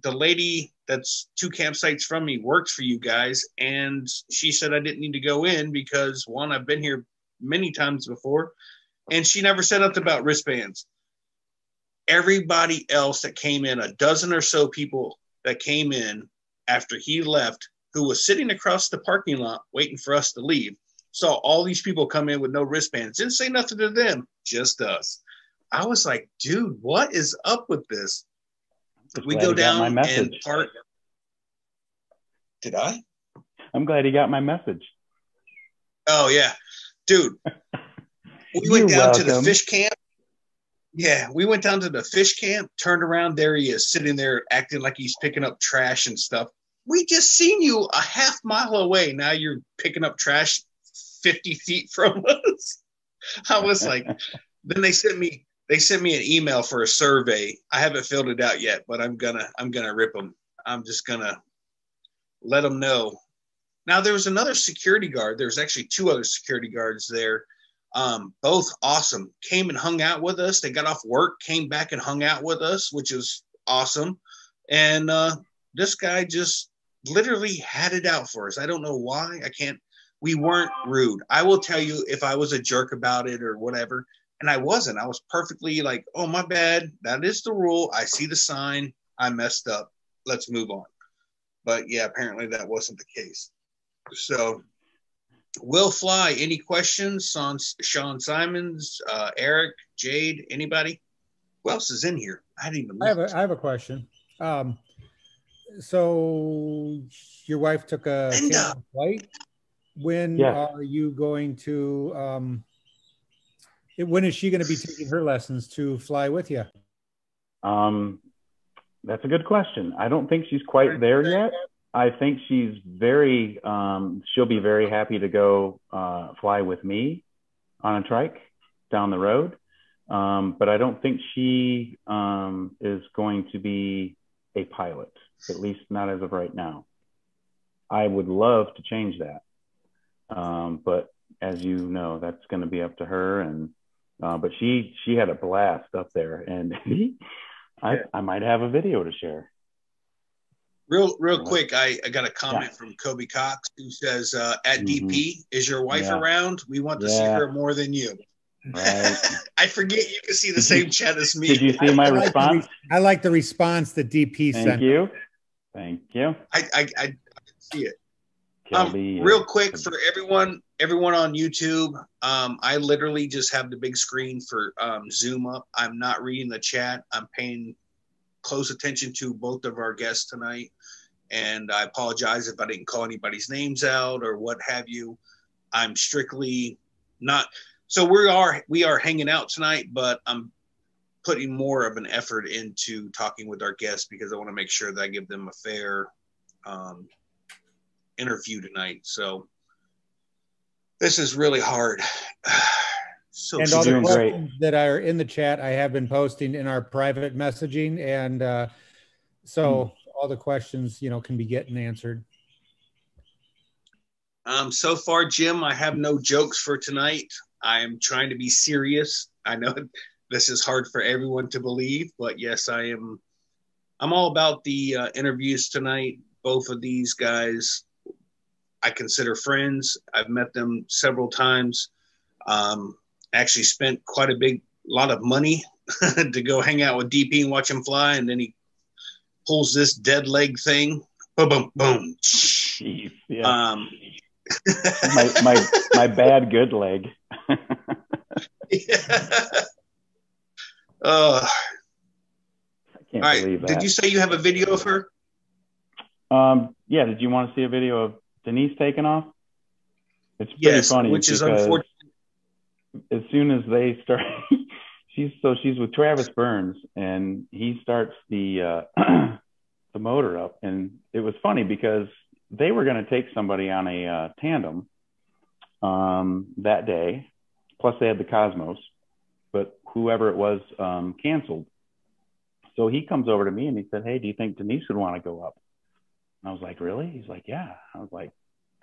the lady that's 2 campsites from me works for you guys, and she said I didn't need to go in because, one, I've been here many times before, and she never said nothing about wristbands. Everybody else that came in, a dozen or so people that came in after he left, who was sitting across the parking lot waiting for us to leave, saw all these people come in with no wristbands. Didn't say nothing to them, just us. I was like, dude, what is up with this? We go down and park. Did I? I'm glad he got my message. Oh yeah, dude. We went down to the fish camp. Yeah, we went down to the fish camp, turned around, there he is sitting there acting like he's picking up trash and stuff. We just seen you a half mile away. Now you're picking up trash 50 feet from us. I was like, then they sent me an email for a survey. I haven't filled it out yet, but I'm gonna rip them. I'm just gonna let them know. Now there was another security guard. There's actually two other security guards there. Both awesome. Came and hung out with us. They got off work, came back and hung out with us, which is awesome. And this guy just literally had it out for us. I don't know why. We weren't rude. I will tell you if I was a jerk about it or whatever, and I wasn't. I was perfectly like, oh, my bad. That is the rule. I see the sign. I messed up. Let's move on. But yeah, apparently that wasn't the case. So Will Fly, any questions on Sean Simons, Eric, Jade, anybody? Who else is in here? I didn't even look. I have a question. So your wife took a flight. When are you going to, when is she going to be taking her lessons to fly with you? That's a good question. I don't think she's quite there yet. I think she's very, she'll be very happy to go fly with me on a trike down the road. But I don't think she is going to be a pilot, at least not as of right now. I would love to change that. But as you know, that's going to be up to her. And but she had a blast up there, and I might have a video to share. Real quick, I got a comment from Kobe Cox who says, at DP, is your wife around? We want to see her more than you. Right. I forget you can see the same chat as me. Did you see my response? I like the response that DP sent. Thank you. Thank you. I see it. Real quick for everyone on YouTube, I literally just have the big screen for Zoom up. I'm not reading the chat. I'm paying close attention to both of our guests tonight, and I apologize if I didn't call anybody's names out or what have you. I'm strictly not. So we are hanging out tonight, but I'm putting more of an effort into talking with our guests because I want to make sure that I give them a fair interview tonight. So this is really hard. So and all the questions that are in the chat, I have been posting in our private messaging, and so all the questions, can be getting answered. So far, Jim, I have no jokes for tonight. I am trying to be serious. I know this is hard for everyone to believe, but yes, I am. I'm all about the interviews tonight. Both of these guys, I consider friends. I've met them several times. Actually spent quite a lot of money to go hang out with DP and watch him fly, and then he pulls this dead leg thing. Boom, boom, boom. Jeez, yeah. my bad good leg. Yeah. I can't believe that. Did you say you have a video of her? Yeah. Did you want to see a video of Denise taking off? It's pretty funny, which is unfortunate. As soon as they start, she's with Travis Burns, and he starts the motor up, and it was funny because they were going to take somebody on a tandem that day. Plus, they had the Cosmos, but whoever it was canceled. So he comes over to me and he said, "Hey, do you think Denise would want to go up?" And I was like, "Really?" He's like, "Yeah." I was like,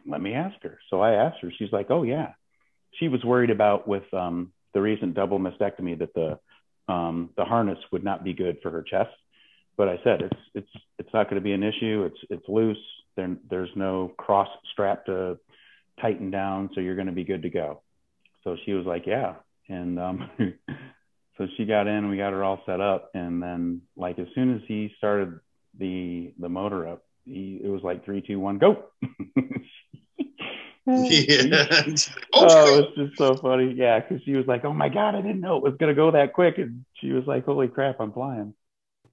"Let me ask her." So I asked her. She's like, "Oh yeah." She was worried about with the recent double mastectomy that the harness would not be good for her chest. But I said it's not going to be an issue. It's loose. There's no cross strap to tighten down, so you're going to be good to go. So she was like, yeah. And so she got in, we got her all set up, and then like as soon as he started the motor up, it was like 3, 2, 1, go. Yeah. Oh, it's just so funny. Yeah, because she was like, "Oh my God, I didn't know it was gonna go that quick," and she was like, "Holy crap, I'm flying."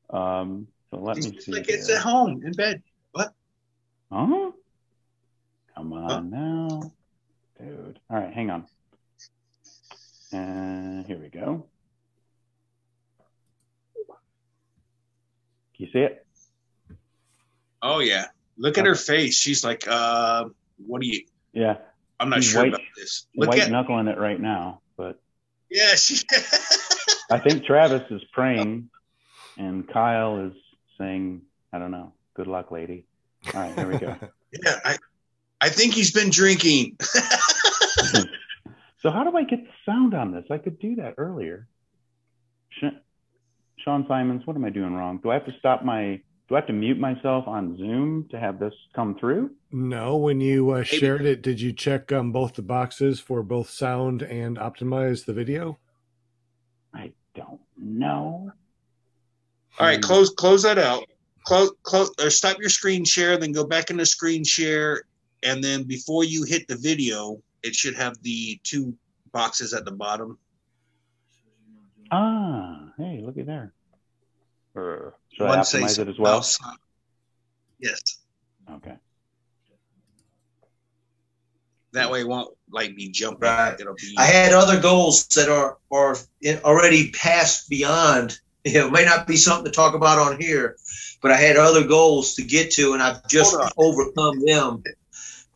So let me see. Like it's at home in bed. What? Huh? Come on now, dude. All right, hang on. And here we go. Can you see it? Oh yeah. Look at her face. She's like, what do you? Yeah. I'm not She's sure about this. Look white at. knuckling it right now, but Yeah, she. I think Travis is praying, and Kyle is saying, I don't know. Good luck, lady. All right, here we go. Yeah, I think he's been drinking. So how do I get the sound on this? I could do that earlier. Sean Simons, what am I doing wrong? Do I have to mute myself on Zoom to have this come through? No, when you shared it, did you check both the boxes for both sound and optimize the video? I don't know. All right, close that out. Close or stop your screen share, then go back into screen share, and then before you hit the video, it should have the 2 boxes at the bottom. Ah, hey, look at there. Should I One optimize says it as well? outside. Yes. Okay. That way it won't like be jumping. Right. It'll be. I had other goals that are already passed beyond. It may not be something to talk about on here, but I had other goals to get to, and I've just overcome them.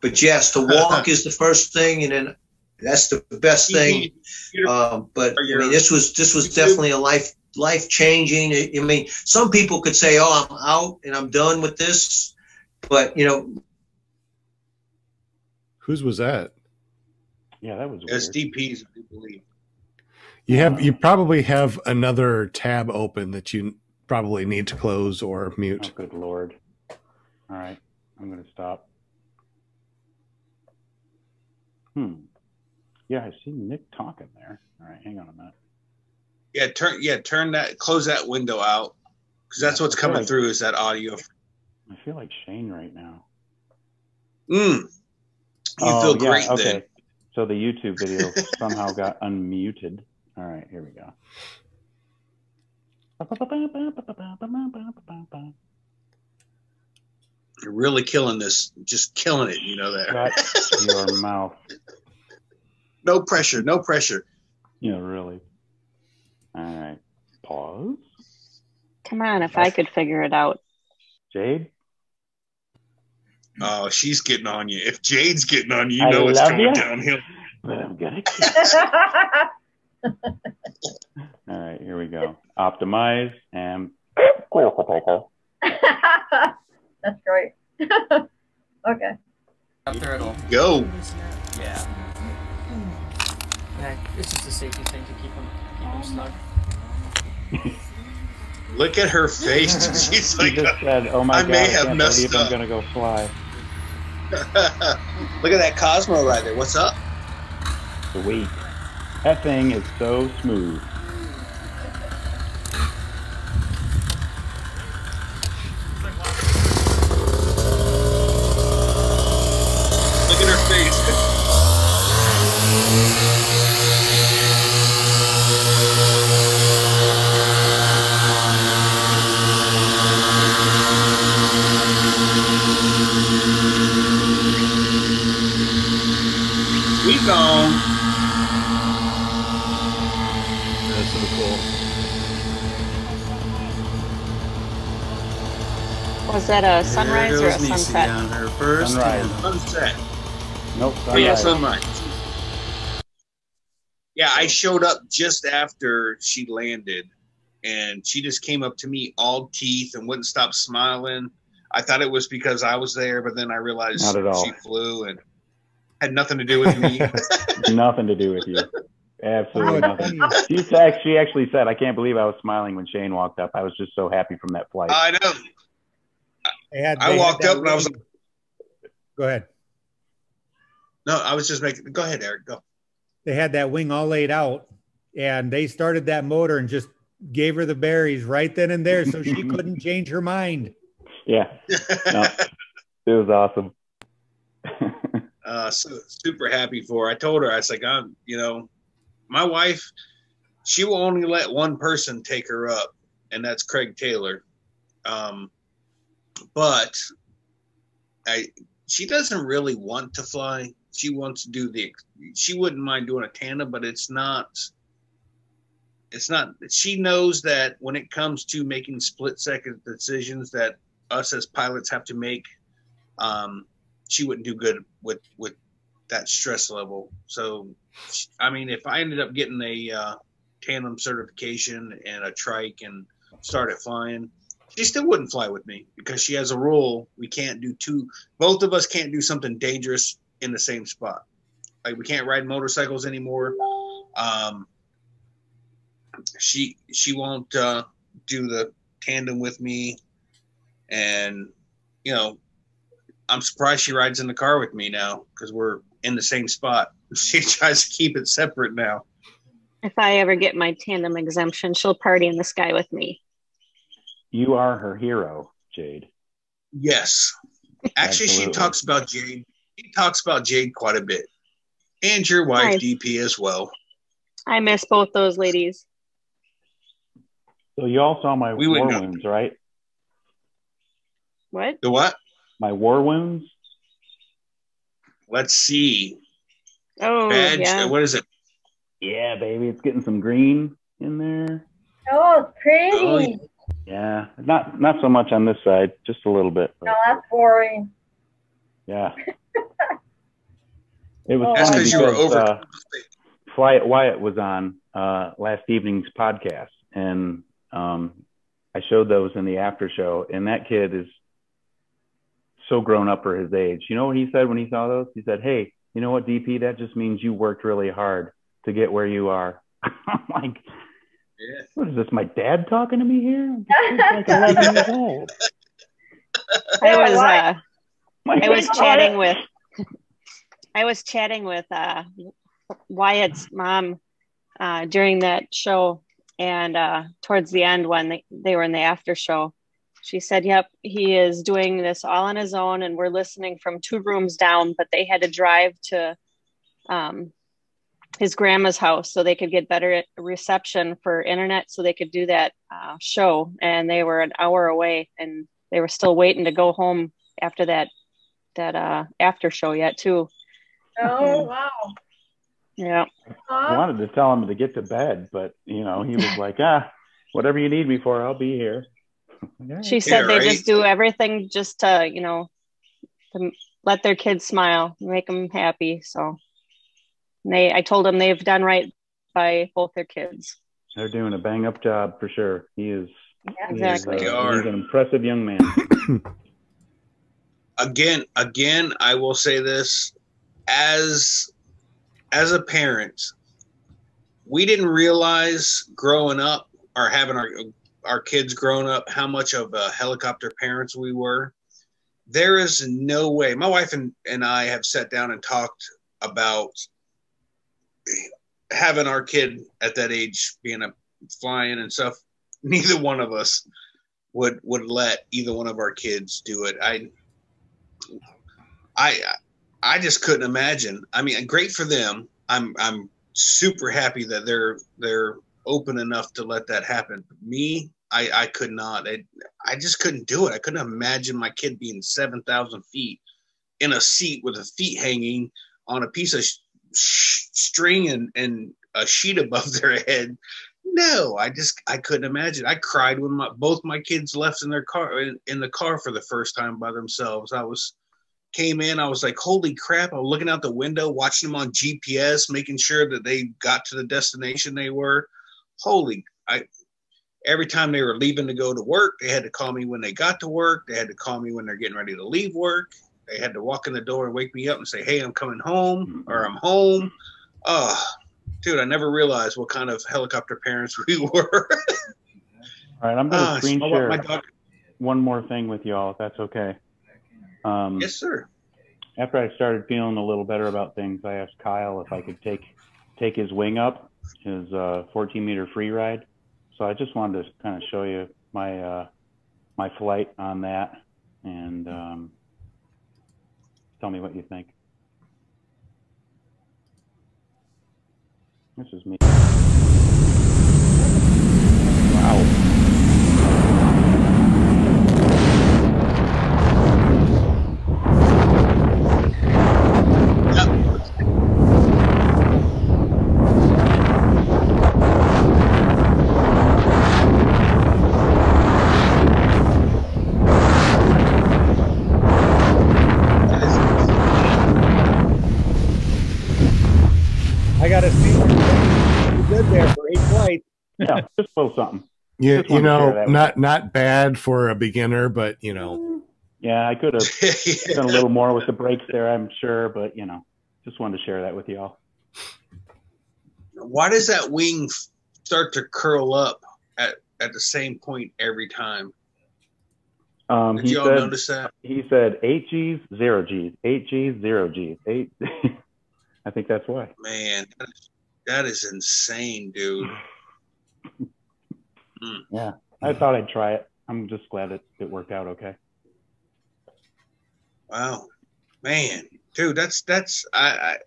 But yes, to walk is the first thing, and then that's the best thing. But I mean, this was definitely a life changing. I mean, some people could say, "Oh, I'm out and I'm done with this," but whose was that? Yeah, that was weird. It's DP's, I believe. You probably have another tab open that you probably need to close or mute. Oh, good Lord. All right, I'm going to stop. Yeah, I see Nick talking there. All right, hang on a minute. Turn that, close that window out, because that's what's coming through is that audio. I feel like Shane right now. You feel great okay. then. So the YouTube video somehow got unmuted. All right, here we go. You're really killing this. Just killing it, you know that. Shut your mouth. No pressure, no pressure. Yeah, really. All right. Pause. Come on, if I could figure it out. Jade? Oh, she's getting on you. If Jade's getting on you, you know it's going downhill. But I'm gonna All right, here we go. Optimize and That's great. Okay. Up there at all. Go. Yeah. Yeah, it's just a safety thing to keep them snug. Look at her face. She's like, just said, "Oh my I God, may I have can't messed believe up." I'm gonna go fly." Look at that Cosmo right there. What's up? Sweet. That thing is so smooth. Look at her face. We gone. That's so cool. Was that a sunrise or a sunset? On her first Sunrise. Sunset. Nope. Oh, yeah, Sunrise. sunrise. Yeah, I showed up just after she landed, and she just came up to me all teeth and wouldn't stop smiling. I thought it was because I was there, but then I realized Not at all. she flew and had nothing to do with me. Nothing to do with you. Absolutely Oh, nothing. funny. She actually said, "I can't believe I was smiling when Shane walked up. I was just so happy from that flight." I know. They I walked had up and I was like, go ahead. no, I was just making, go ahead, Eric, go. They had that wing all laid out, and they started that motor and just gave her the berries right then and there, so she couldn't change her mind. Yeah. No, it was awesome. So super happy for her. I told her, I was like, my wife, she will only let one person take her up, and that's Craig Taylor. But she doesn't really want to fly. She wants to do she wouldn't mind doing a tandem, but it's not, she knows that when it comes to making split second decisions that us as pilots have to make, she wouldn't do good with that stress level. So, I mean, if I ended up getting a tandem certification and a trike and started flying, she still wouldn't fly with me because she has a rule. We can't do both of us can't do something dangerous in the same spot. Like, we can't ride motorcycles anymore. She won't do the tandem with me. And, you know, I'm surprised she rides in the car with me now because we're in the same spot. She tries to keep it separate now. If I ever get my tandem exemption, she'll party in the sky with me. You are her hero, Jade. Yes. Actually, Absolutely. She talks about Jade. She talks about Jade quite a bit. And your wife, Nice. DP, as well. I miss both those ladies. So you all saw my We war wouldn't know. wounds, right? What? The what? My war wounds? Let's see. Oh, Badge. yeah. What is it? Yeah, baby. It's getting some green in there. Oh, it's pretty. Oh, yeah. Yeah. Not so much on this side. Just a little bit. But No, that's boring. yeah. It was That's funny because you were because Wyatt was on last evening's podcast, and I showed those in the after show, and that kid is so grown up for his age. You know what he said when he saw those? He said, "Hey, you know what, DP? That just means you worked really hard to get where you are." I'm like, Yeah. what is this, my dad talking to me here? I'm like 11 years old. I My was God. chatting with Wyatt's mom during that show, and towards the end when they were in the after show, she said, "Yep, he is doing this all on his own, and we're listening from 2 rooms down, but they had to drive to his grandma's house so they could get better reception for internet, so they could do that show, and they were an hour away, and they were still waiting to go home after that after show yet too." Oh, wow. Yeah. I wanted to tell him to get to bed, but he was like, whatever you need me for, I'll be here. She said Yeah, they right? just do everything just to, to let their kids smile, make them happy. So I told them they've done right by both their kids. They're doing a bang up job for sure. He's Exactly. They are. He's an impressive young man. Again, I will say this. As a parent, we didn't realize growing up or having our kids growing up how much of helicopter parents we were. There is no way. My wife and I have sat down and talked about having our kid at that age being flying and stuff. Neither one of us would let either one of our kids do it. I just couldn't imagine. I mean, great for them. I'm super happy that they're open enough to let that happen. Me, I could not. I just couldn't do it. I couldn't imagine my kid being 7,000 feet in a seat with the feet hanging on a piece of string and a sheet above their head. No, I couldn't imagine. I cried when both my kids left in their car in the car for the first time by themselves. Came in, I was like, holy crap. I was looking out the window, watching them on GPS, making sure that they got to the destination they were. Every time they were leaving to go to work, they had to call me when they got to work. They had to call me when they're getting ready to leave work. They had to walk in the door and wake me up and say, hey, I'm coming home, or I'm home. Oh, dude, I never realized what kind of helicopter parents we were. All right, I'm going to screen share my dog. one more thing with y'all, if that's okay. Yes, sir. After I started feeling a little better about things, I asked Kyle if I could take his wing up, his 14-meter free ride. So I just wanted to kind of show you my my flight on that, and tell me what you think. This is me. Wow. got to see you good there for 8 flights. Yeah, just a little something. You Just wanted to share that with not bad for a beginner, but Yeah, I could have done a little more with the brakes there, I'm sure, but just wanted to share that with y'all. Why does that wing start to curl up at the same point every time? Did you all notice that? He said 8 G's, 0 G's, 8 G's, 0 G's, 8. I think that's why. Man, that is insane, dude. Yeah, I thought I'd try it. I'm just glad it worked out okay. Wow, man, dude, that's I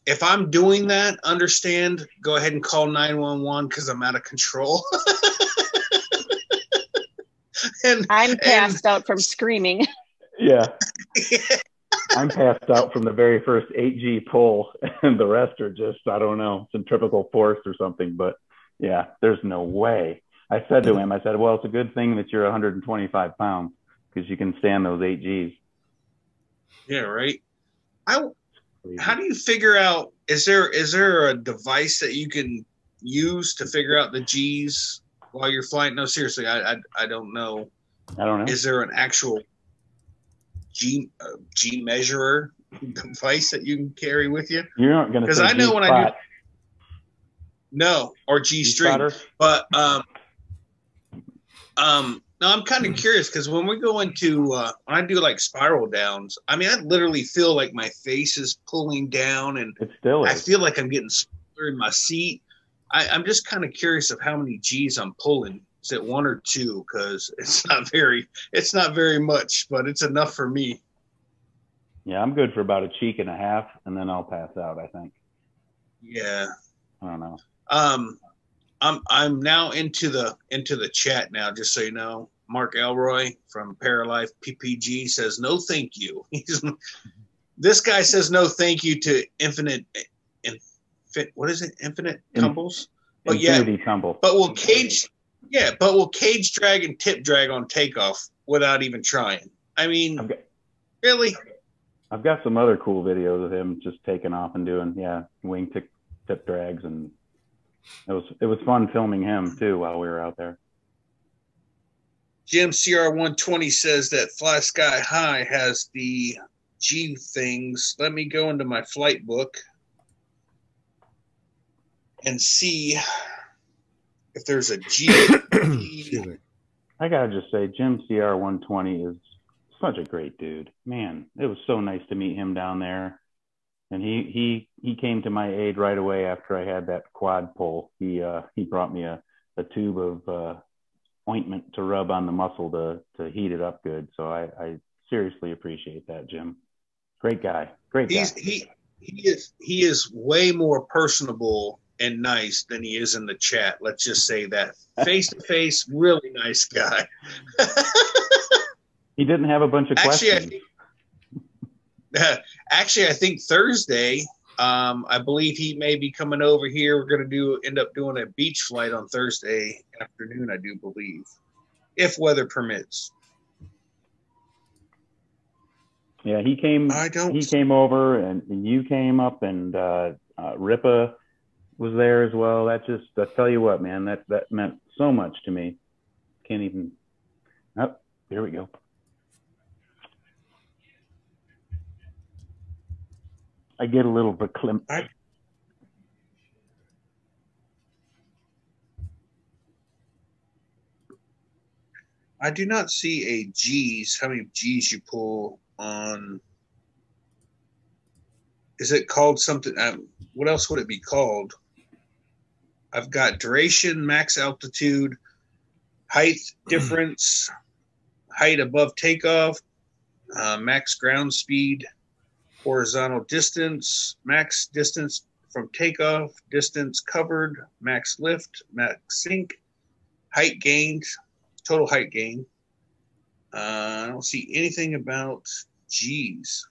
if I'm doing that, understand, go ahead and call 911 because I'm out of control. I'm passed out from screaming. Yeah. I'm passed out from the very first 8G pull, and the rest are just, I don't know, centrifugal force or something. But yeah, there's no way. I said to him, well, it's a good thing that you're 125 pounds because you can stand those 8Gs. Yeah, right. How do you figure out, is there a device that you can use to figure out the G's while you're flying? No, seriously, I don't know. I don't know. Is there an actual G measurer device that you can carry with you? You're not going to say because I know when I do or G string, spotter? but no, I'm kind of curious because when we go into when I do like spiral downs, I mean, I literally feel like my face is pulling down, and it still is. I feel like I'm getting smaller in my seat. I'm just kind of curious of how many G's I'm pulling. Is it 1 or 2? Because it's not very much, but it's enough for me. Yeah, I'm good for about a cheek and a half, and then I'll pass out, I think. Yeah. I don't know. I'm now into the chat now, just so you know. Mark Elroy from Paralife PPG says no thank you. This guy says no thank you to Infinite tumbles? But Infinity tumble. But will cage drag and tip drag on takeoff without even trying. I mean, really? I've got some other cool videos of him just taking off and doing wing tip drags, and it was fun filming him too while we were out there. Jim CR120 says that Fly Sky High has the G things. Let me go into my flight book and see if there's a G. I gotta just say, Jim CR120 is such a great dude. Man, it was so nice to meet him down there. And he came to my aid right away after I had that quad pull. He brought me a tube of ointment to rub on the muscle to heat it up good. So I seriously appreciate that, Jim. Great guy. Great guy. He is way more personable and nice than he is in the chat. Let's just say that. Face to face, really nice guy. He didn't have a bunch of questions. Actually, I think Thursday, I believe he may be coming over here. We're going to end up doing a beach flight on Thursday afternoon, I do believe, if weather permits. Yeah, he came over, and you came up, and Ripa was there as well. I tell you what, man, that meant so much to me. Can't even. Oh, here we go. I get a little verklempt. I do not see a G's. How many G's you pull on? Is it called something? What else would it be called? I've got duration, max altitude, height difference, height above takeoff, max ground speed, horizontal distance, max distance from takeoff, distance covered, max lift, max sink, height gained, total height gain. I don't see anything about G's.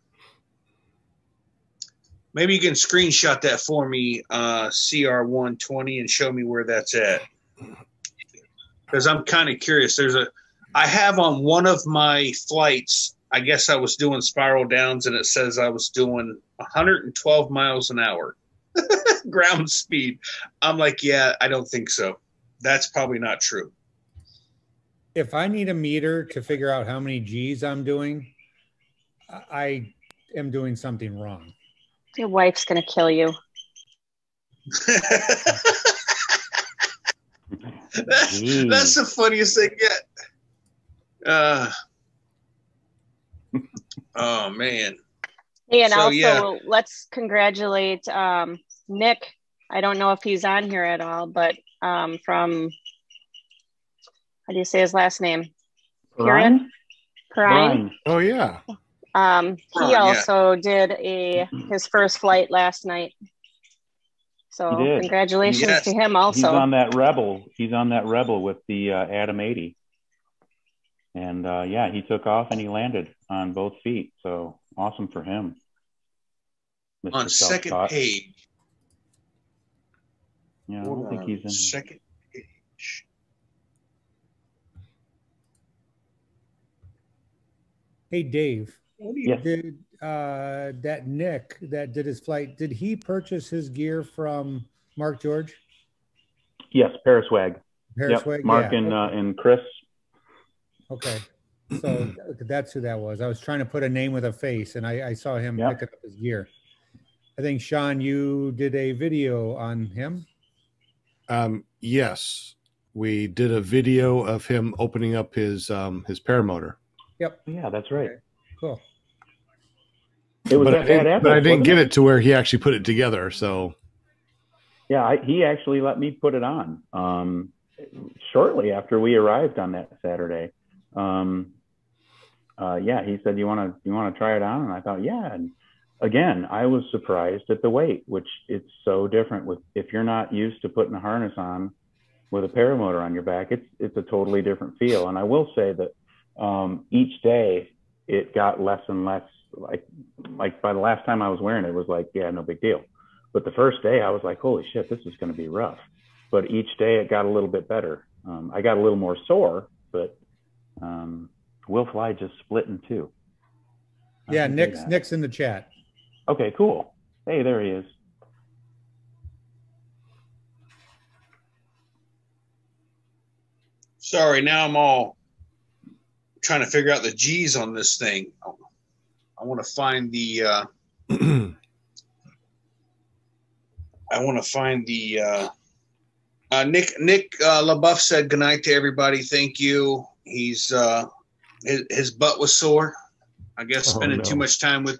Maybe you can screenshot that for me, CR120, and show me where that's at. Because I'm kind of curious. I have on one of my flights, I guess I was doing spiral downs, and it says I was doing 112 miles an hour. ground speed. I'm like, yeah, I don't think so. That's probably not true. If I need a meter to figure out how many G's I'm doing, I am doing something wrong. Your wife's going to kill you. That's the funniest thing yet. Oh, man. Hey, and So, also, yeah. let's congratulate Nick. I don't know if he's on here at all, but from, how do you say his last name? Perrine? Perrine. Oh, yeah. He also did his first flight last night. So He did. congratulations to him also. He's on that Rebel. He's on that Rebel with the Adam 80. And yeah, he took off and he landed on both feet. So awesome for him. Mr. On second Self-taught. page. Yeah, I don't think he's in. Second page. Hey, Dave. Yes. Did that Nick that did his flight, did he purchase his gear from Mark George? Yes, Paraswag. Paraswag, Mark yeah. and Chris. Okay. So that's who that was. I was trying to put a name with a face, and I saw him picking up his gear. I think, Sean, you did a video on him? Yes. We did a video of him opening up his paramotor. Yep. Yeah, that's right. Okay. Cool. It was but I didn't get it to where he actually put it together. So yeah, he actually let me put it on shortly after we arrived on that Saturday. Yeah, he said, you want to try it on? And I thought, yeah. And again, I was surprised at the weight, which it's so different with, if you're not used to putting a harness on with a paramotor on your back, it's a totally different feel. And I will say that each day it got less and less, like by the last time I was wearing it, it was like, yeah, no big deal. But the first day I was like, holy shit, this is going to be rough. But each day it got a little bit better. I got a little more sore, but Will Fly just split in two. Yeah, Nick's in the chat. Okay, cool. Hey, there he is. Sorry, now I'm all trying to figure out the G's on this thing. I want to find the Nick LaBeouf said goodnight to everybody. Thank you. He's his butt was sore. I guess spending too much time with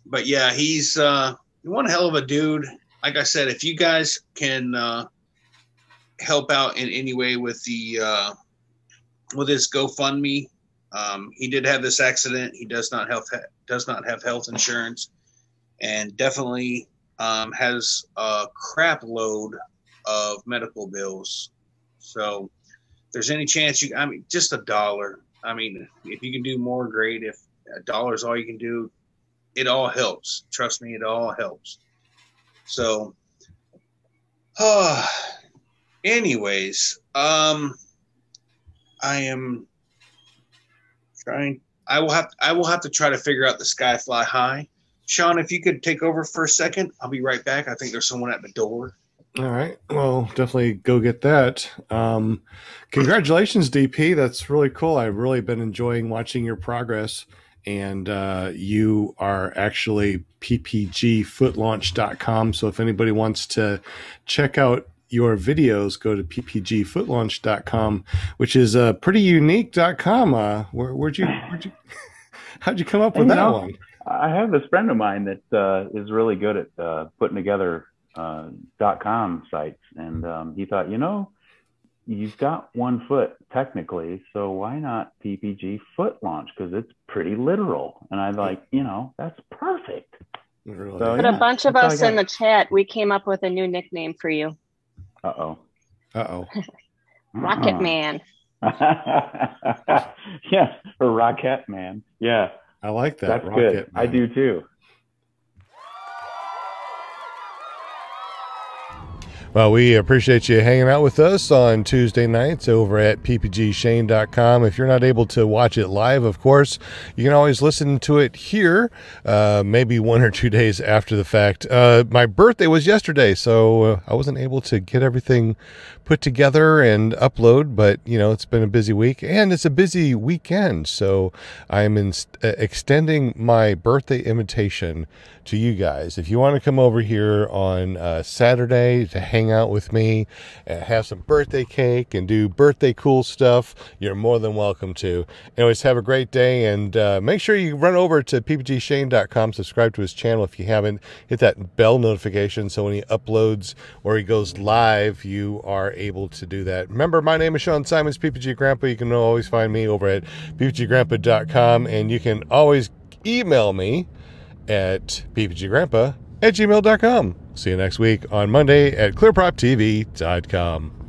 but yeah, he's one hell of a dude. Like I said, if you guys can help out in any way with the with his GoFundMe, he did have this accident. He does not have health insurance, and definitely has a crap load of medical bills. So, if there's any chance just $1. I mean, if you can do more, great. If $1 is all you can do, it all helps. Trust me, it all helps. So, anyways, I am trying. I will have to try to figure out the Skyfly High. Sean, if you could take over for a second, I'll be right back. I think there's someone at the door. All right. Well, definitely go get that. Congratulations, DP. That's really cool. I've really been enjoying watching your progress. And you are actually ppgfootlaunch.com. So if anybody wants to check out your videos, go to ppgfootlaunch.com, which is a pretty unique.com. How'd you come up with that one? I have this friend of mine that is really good at putting together .com sites. And he thought, you've got one foot technically, so why not PPG Foot Launch? Because it's pretty literal. And I'm like, that's perfect. Really? So, But a bunch of us in the chat, we came up with a new nickname for you. Uh-oh. Rocket Man. Yes, or Rocket Man. Yeah. I like that. That's Rocket good. Man. I do too. Well, we appreciate you hanging out with us on Tuesday nights over at ppgshane.com. If you're not able to watch it live, of course, you can always listen to it here, maybe 1 or 2 days after the fact. My birthday was yesterday, so I wasn't able to get everything put together and upload, but, you know, it's been a busy week, and it's a busy weekend, so I'm extending my birthday invitation to you guys. If you want to come over here on Saturday to hang out with me and have some birthday cake and do birthday cool stuff, you're more than welcome to. Anyways, have a great day, and make sure you run over to ppgshane.com, subscribe to his channel if you haven't, hit that bell notification so when he uploads or he goes live, you are able to do that. Remember, my name is Sean Simons, PPG Grandpa. You can always find me over at ppggrandpa.com, and you can always email me at ppggrandpa@gmail.com. See you next week on Monday at clearproptv.com.